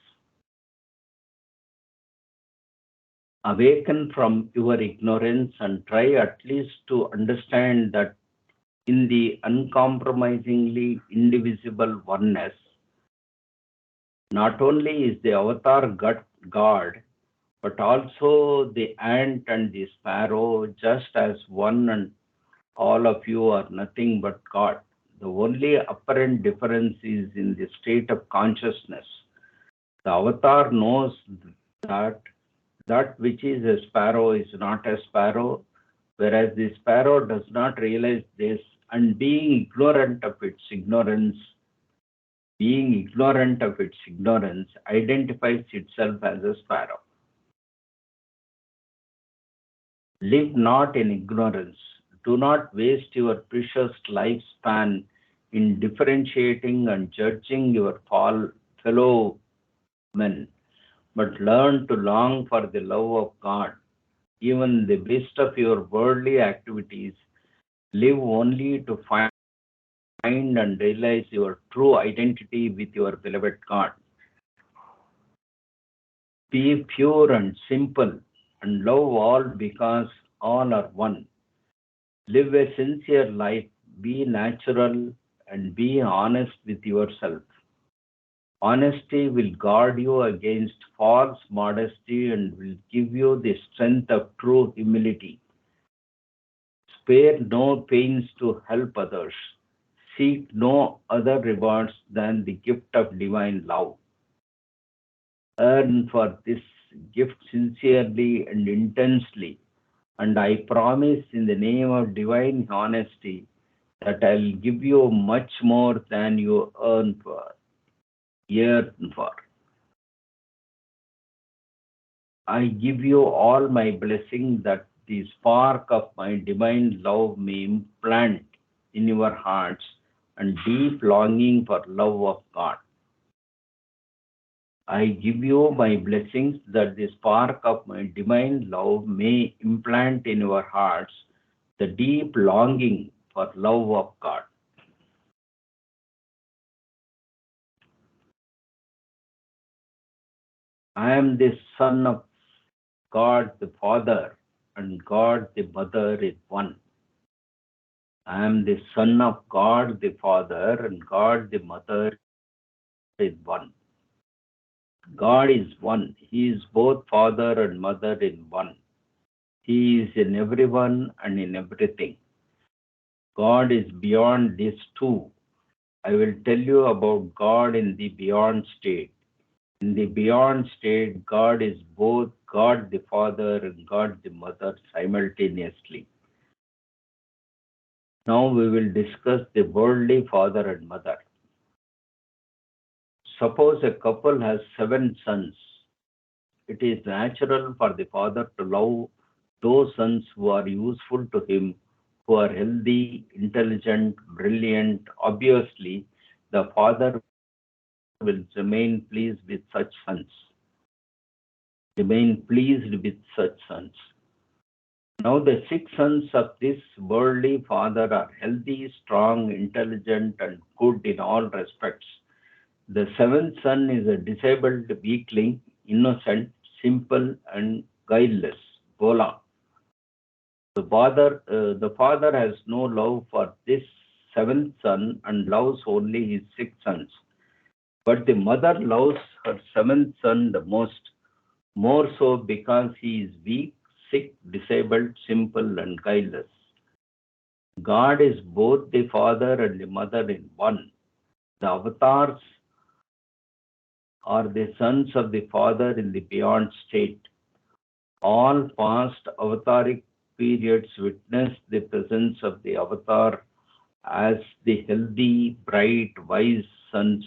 Awaken from your ignorance and try at least to understand that in the uncompromisingly indivisible oneness, not only is the avatar God, but also the ant and the sparrow, just as one and all of you are nothing but God. The only apparent difference is in the state of consciousness. The avatar knows that that which is a sparrow is not a sparrow, whereas the sparrow does not realize this, and being ignorant of its ignorance, identifies itself as a sparrow. Live not in ignorance. Do not waste your precious lifespan in differentiating and judging your fellow men, but learn to long for the love of God. Even the best of your worldly activities live only to find and realize your true identity with your beloved God. Be pure and simple and love all because all are one. Live a sincere life, be natural, and be honest with yourself. Honesty will guard you against false modesty and will give you the strength of true humility. Spare no pains to help others. Seek no other rewards than the gift of divine love. Earn for this gift sincerely and intensely, and I promise in the name of divine honesty that I'll give you much more than you yearn for. I give you all my blessing that the spark of my divine love may implant in your hearts and deep longing for love of God. I give you my blessings that the spark of my divine love may implant in your hearts the deep longing for love of God. I am the Son of God the Father and God the Mother is one. I am the Son of God the Father and God the Mother is one. God is one. He is both Father and Mother in one. He is in everyone and in everything. God is beyond these two. I will tell you about God in the beyond state. In the beyond state, God is both God the Father and God the Mother simultaneously. Now we will discuss the worldly father and mother. Suppose a couple has 7 sons. It is natural for the father to love those sons who are useful to him, who are healthy, intelligent, brilliant. Obviously, the father will remain pleased with such sons. Remain pleased with such sons. Now the 6 sons of this worldly father are healthy, strong, intelligent, and good in all respects. The 7th son is a disabled weakling, innocent, simple, and guileless. Bola. The father has no love for this 7th son and loves only his 6 sons. But the mother loves her 7th son the most, more so because he is weak, sick, disabled, simple, and guileless. God is both the father and the mother in one. The avatars are the sons of the father in the beyond state. All past avataric periods witnessed the presence of the avatar as the healthy, bright, wise son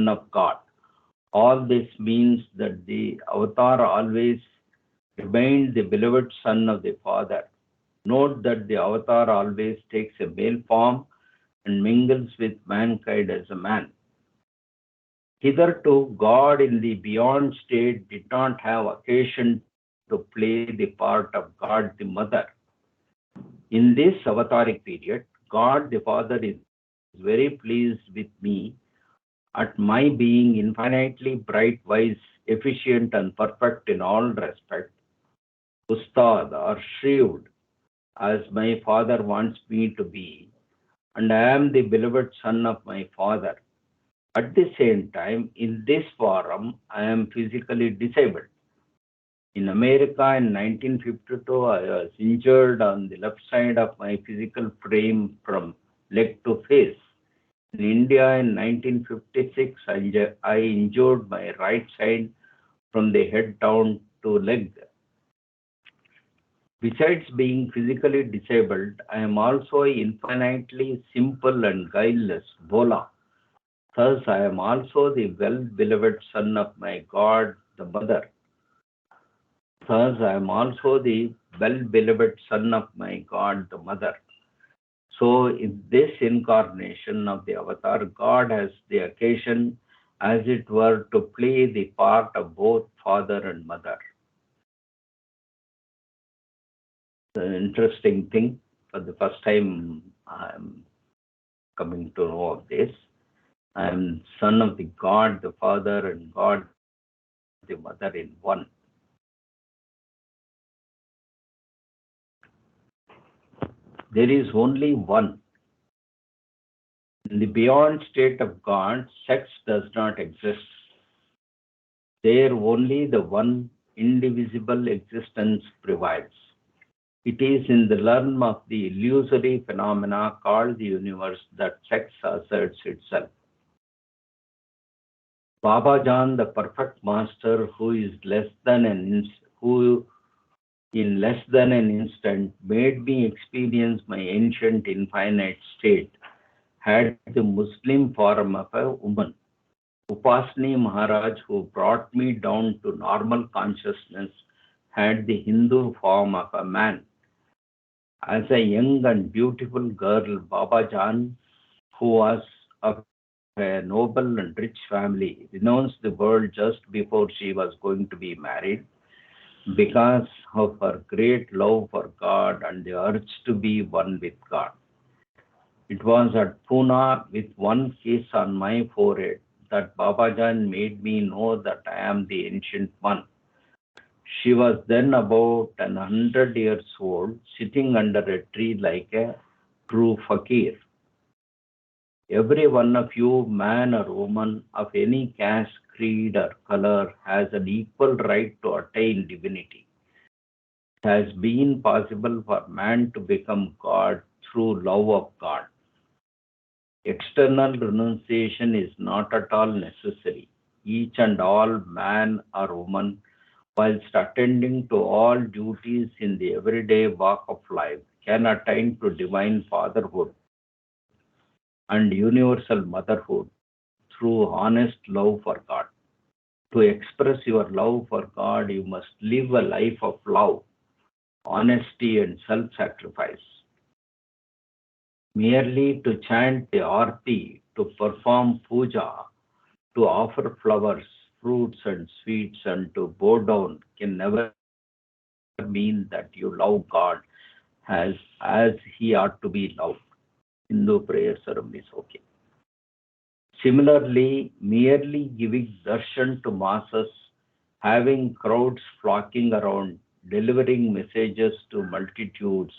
of God. All this means that the avatar always remained the beloved son of the Father. Note that the avatar always takes a male form and mingles with mankind as a man. Hitherto, God in the beyond state did not have occasion to play the part of God the Mother. In this avataric period, God the Father is very pleased with me at my being infinitely bright, wise, efficient, and perfect in all respects, ustad or shrewd, as my Father wants me to be, and I am the beloved son of my Father. At the same time, in this forum, I am physically disabled. In America in 1952, I was injured on the left side of my physical frame from leg to face. In India in 1956, I injured my right side from the head down to leg. Besides being physically disabled, I am also infinitely simple and guileless, Bola. Thus, I am also the well beloved son of my God, the Mother. Thus, I am also the well beloved son of my God, the Mother. So, in this incarnation of the avatar, God has the occasion, as it were, to play the part of both father and mother. The interesting thing, for the first time I'm coming to know of this. I am son of the God, the Father, and God, the Mother in one. There is only one. In the beyond state of God, sex does not exist. There only the one indivisible existence prevails. It is in the realm of the illusory phenomena called the universe that sex asserts itself. Baba Jan, the perfect master, who in less than an instant made me experience my ancient infinite state, had the Muslim form of a woman. Upasni Maharaj, who brought me down to normal consciousness, had the Hindu form of a man. As a young and beautiful girl, Baba Jan, who was of a noble and rich family, renounced the world just before she was going to be married because of her great love for God and the urge to be one with God. It was at Pune with one kiss on my forehead that Baba Jan made me know that I am the ancient one. She was then about 100 years old, sitting under a tree like a true fakir. Every one of you, man or woman, of any caste, creed, or color, has an equal right to attain divinity. It has been possible for man to become God through love of God. External renunciation is not at all necessary. Each and all man or woman, whilst attending to all duties in the everyday walk of life, can attain to divine fatherhood and universal motherhood through honest love for God. To express your love for God, you must live a life of love, honesty, and self sacrifice. Merely to chant the arti, to perform puja, to offer flowers, fruits, and sweets, and to bow down can never mean that you love God as He ought to be loved. Hindu prayer serum is okay. Similarly, merely giving darshan to masses, having crowds flocking around, delivering messages to multitudes,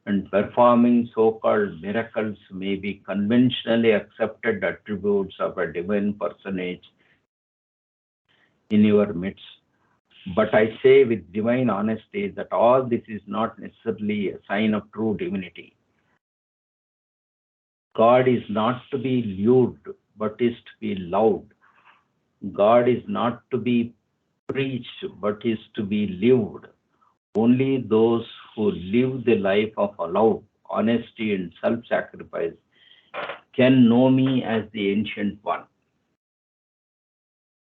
and performing so called miracles may be conventionally accepted attributes of a divine personage in your midst. But I say with divine honesty that all this is not necessarily a sign of true divinity. God is not to be lewd, but is to be loved. God is not to be preached, but is to be lived. Only those who live the life of love, honesty, and self sacrifice can know me as the Ancient One.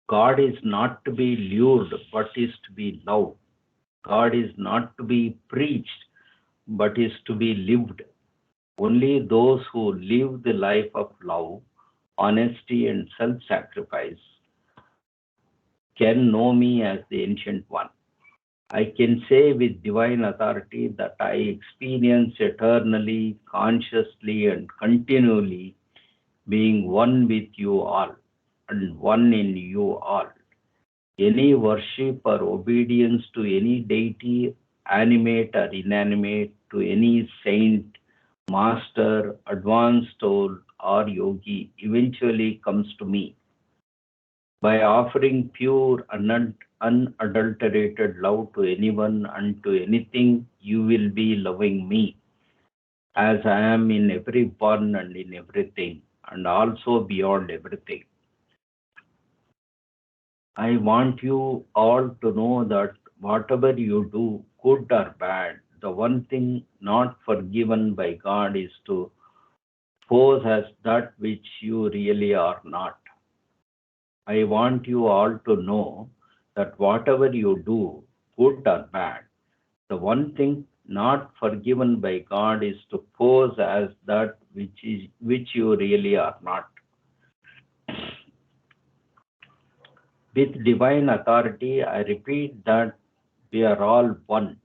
God is not to be lured, but is to be loved. God is not to be preached, but is to be lived. Only those who live the life of love, honesty, and self sacrifice can know me as the Ancient One. I can say with divine authority that I experience eternally, consciously, and continually being one with you all and one in you all. Any worship or obedience to any deity, animate or inanimate, to any saint, master, advanced soul, or yogi, eventually comes to me. By offering pure, unadulterated love to anyone and to anything, you will be loving me as I am in everyone and in everything, and also beyond everything. I want you all to know that whatever you do, good or bad, the one thing not forgiven by God is to pose as that which you really are not. I want you all to know that whatever you do, good or bad, the one thing not forgiven by God is to pose as that which you really are not. With divine authority, I repeat that we are all one.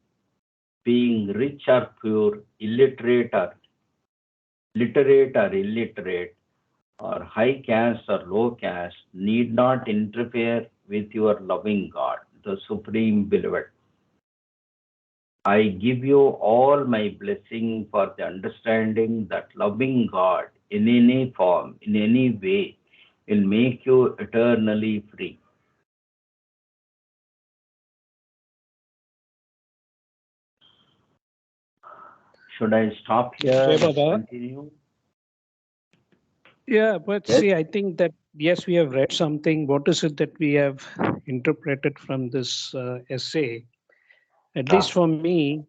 Being rich or poor, literate or illiterate, or high caste or low caste need not interfere with your loving God, the Supreme Beloved. I give you all my blessing for the understanding that loving God in any form, in any way, will make you eternally free. Should I stop here Jai or Baba. continue? Yeah, but Yes? see, I think that yes, we have read something. What is it that we have interpreted from this essay? At least Ah, for me,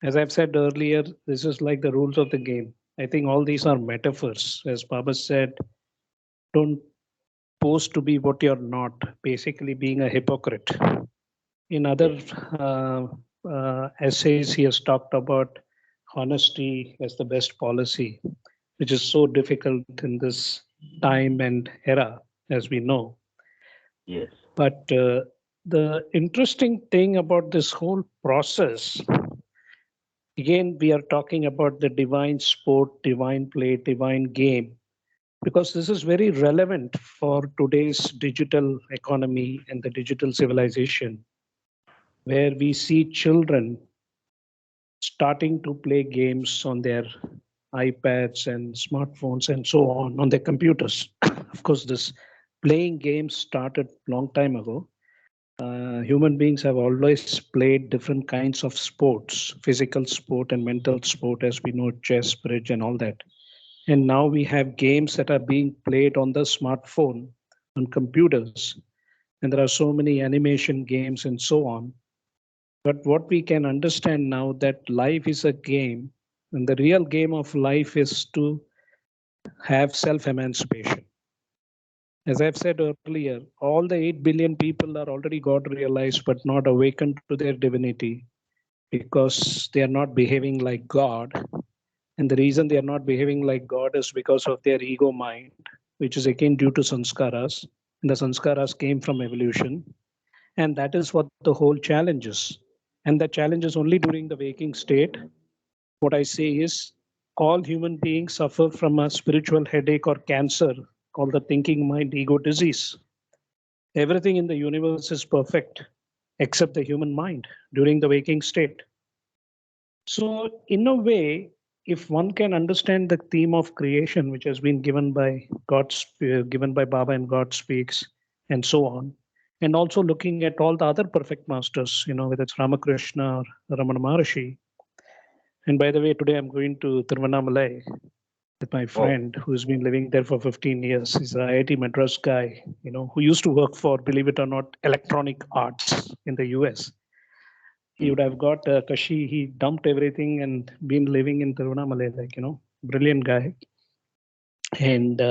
as I've said earlier, this is like the rules of the game. I think all these are metaphors. As Baba said, don't pose to be what you're not, basically being a hypocrite. In yes, other uh, essays, he has talked about honesty as the best policy, which is so difficult in this time and era, as we know. yes, But the interesting thing about this whole process, again, we are talking about the divine sport, divine play, divine game, because this is very relevant for today's digital economy and the digital civilization, where we see children starting to play games on their iPads and smartphones and so on their computers. Of course, this playing games started long time ago. Human beings have always played different kinds of sports, physical sport and mental sport, as we know, chess, bridge, and all that. And now we have games that are being played on the smartphone, on computers, and there are so many animation games and so on. But what we can understand now that life is a game, and the real game of life is to have self-emancipation. As I've said earlier, all the 8 billion people are already God realized but not awakened to their divinity because they are not behaving like God. And the reason they are not behaving like God is because of their ego mind, which is again due to sanskaras. And the sanskaras came from evolution. And that is what the whole challenge is. And the challenge is only during the waking state. What I say is all human beings suffer from a spiritual headache or cancer called the thinking mind ego disease. Everything in the universe is perfect except the human mind during the waking state. So, in a way, if one can understand the theme of creation, which has been given by given by Baba and God speaks, and so on, and also looking at all the other perfect masters, whether it's Ramakrishna or Ramana Maharshi. And by the way, today I'm going to Tiruvannamalai with my oh, friend who's been living there for 15 years. He's an IIT Madras guy, who used to work for, believe it or not, Electronic Arts in the US. He hmm, would have got Kashi. He dumped everything and been living in Tiruvannamalai, brilliant guy. And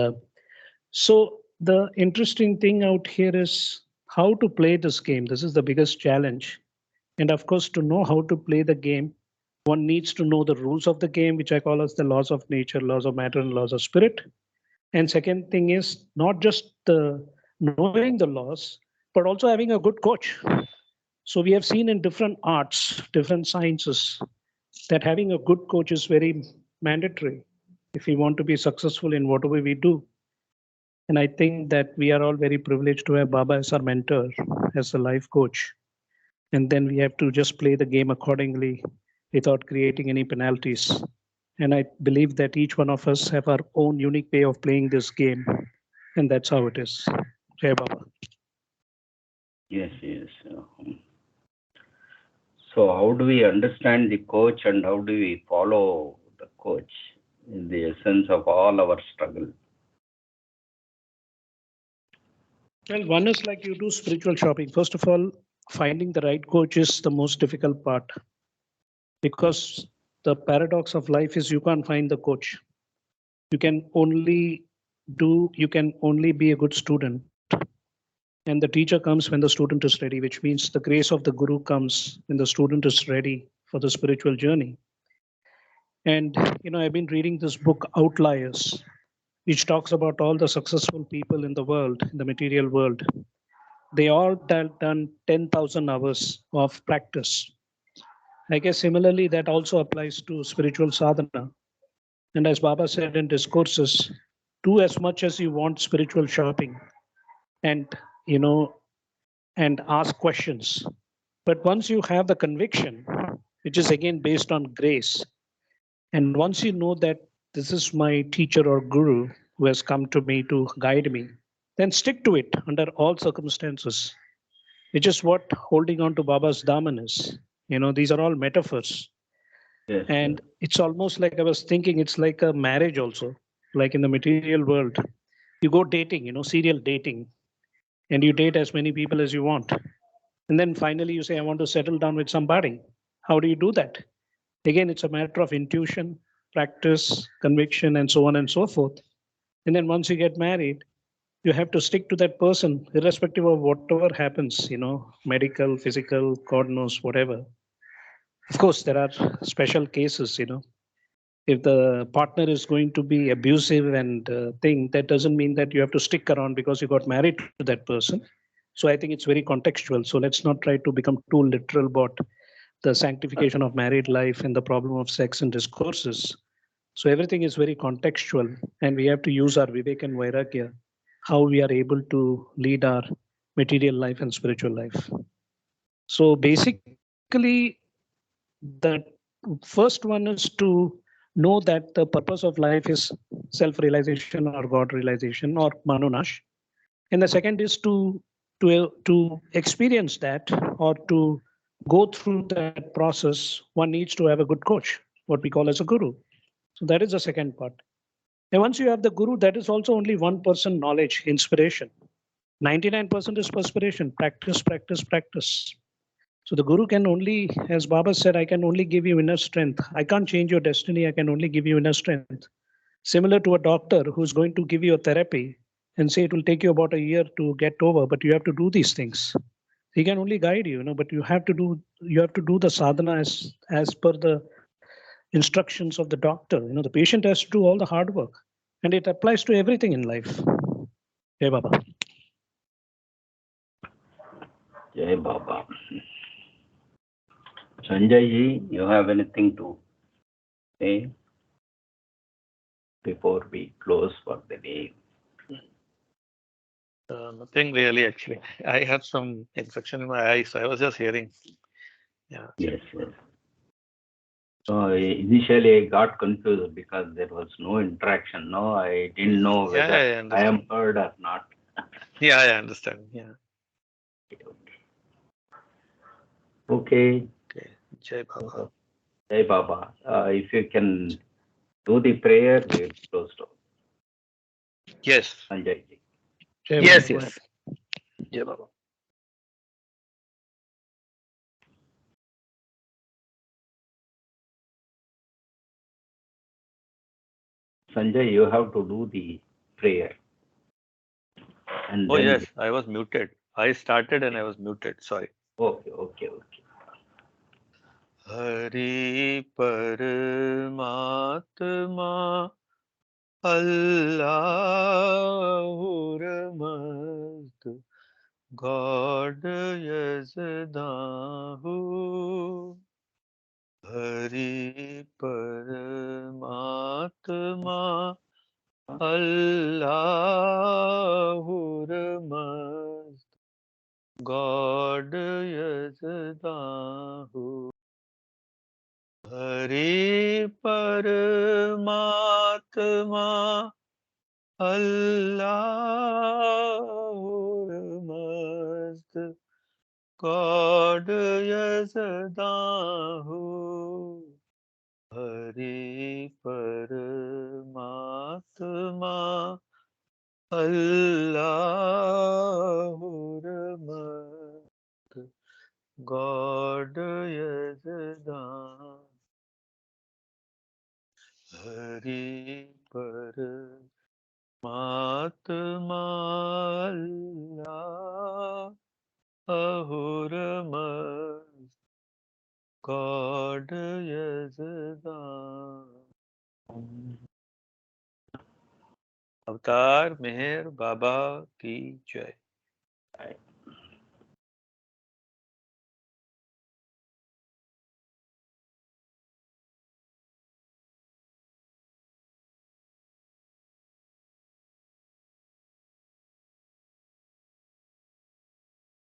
so the interesting thing out here is how to play this game. This is the biggest challenge. And of course, to know how to play the game, one needs to know the rules of the game, which I call as the laws of nature, laws of matter, and laws of spirit. And second thing is not just the knowing the laws, but also having a good coach. So we have seen in different arts, different sciences, that having a good coach is very mandatory if we want to be successful in whatever we do. And I think that we are all very privileged to have Baba as our mentor, as a life coach. And then we have to just play the game accordingly without creating any penalties. And I believe that each one of us have our own unique way of playing this game. And that's how it is. Jai Baba. Yes, yes. So how do we understand the coach and how do we follow the coach in the essence of all our struggle? Well, one is like you do spiritual shopping. First of all, finding the right coach is the most difficult part because the paradox of life is you can't find the coach. You can only be a good student. And the teacher comes when the student is ready, which means the grace of the guru comes when the student is ready for the spiritual journey. And I've been reading this book Outliers, which talks about all the successful people in the world, in the material world. They all done 10,000 hours of practice. I guess similarly, that also applies to spiritual sadhana. And as Baba said in discourses, do as much as you want spiritual shopping and, you know, and ask questions. But once you have the conviction, which is again based on grace, and once you know that this is my teacher or guru who has come to me to guide me, then stick to it under all circumstances, which is what holding on to Baba's Daman is. These are all metaphors. Yes, And it's almost like I was thinking it's like a marriage also, like in the material world. You go dating, serial dating, and you date as many people as you want. And then finally you say, I want to settle down with somebody. How do you do that? Again, it's a matter of intuition, practice, conviction, and so on and so forth. And then once you get married, you have to stick to that person, irrespective of whatever happens, medical, physical, God knows, whatever. Of course, there are special cases, if the partner is going to be abusive and thing, that doesn't mean that you have to stick around because you got married to that person. So I think it's very contextual. So let's not try to become too literal about the sanctification of married life and the problem of sex and discourses. So everything is very contextual, and we have to use our vivek and vairagya, how we are able to lead our material life and spiritual life. So basically, the first one is to know that the purpose of life is self-realization or God realization or manunash, and the second is to experience that or to go through that process. One needs to have a good coach, what we call as a guru. So that is the second part. And once you have the guru, that is also only 1% knowledge, inspiration. 99% is perspiration, practice, practice, practice. So the guru can only, as Baba said, I can only give you inner strength. I can't change your destiny. I can only give you inner strength. Similar to a doctor who's going to give you a therapy and say it will take you about a year to get over, but you have to do these things. He can only guide you, but you have to do the sadhana as per the instructions of the doctor. The patient has to do all the hard work, and it applies to everything in life. Hey, Baba. Jai Baba. Sanjay ji, you have anything to say before we close for the day? Nothing really, actually. I had some infection in my eyes, so I was just hearing. Yeah. Yes, yes. So initially I got confused because there was no interaction. No, I didn't know Yeah, whether I I am understand. heard or not. Yeah, I understand. Yeah. Okay, Okay. Jai Baba. Jai Baba. If you can do the prayer, we will close down. Yes. Sanjay ji. Jai Yes, Baba. yes. Jai Baba. Sanjay, you have to do the prayer. And Oh then yes, I was muted. I started and I was muted. Sorry. okay. Hari Paramatma Allahur Mast God Yazdahu Hari Paramatma Allahur Mast God Yazdahu Hari Paramatma Allahur Mast God Yazdahu Hari Paramatma Allahur Mast God Yazdahu Hari Paramatma Allahur Mast God Yazdahu अवतार मेहर बाबा की जय।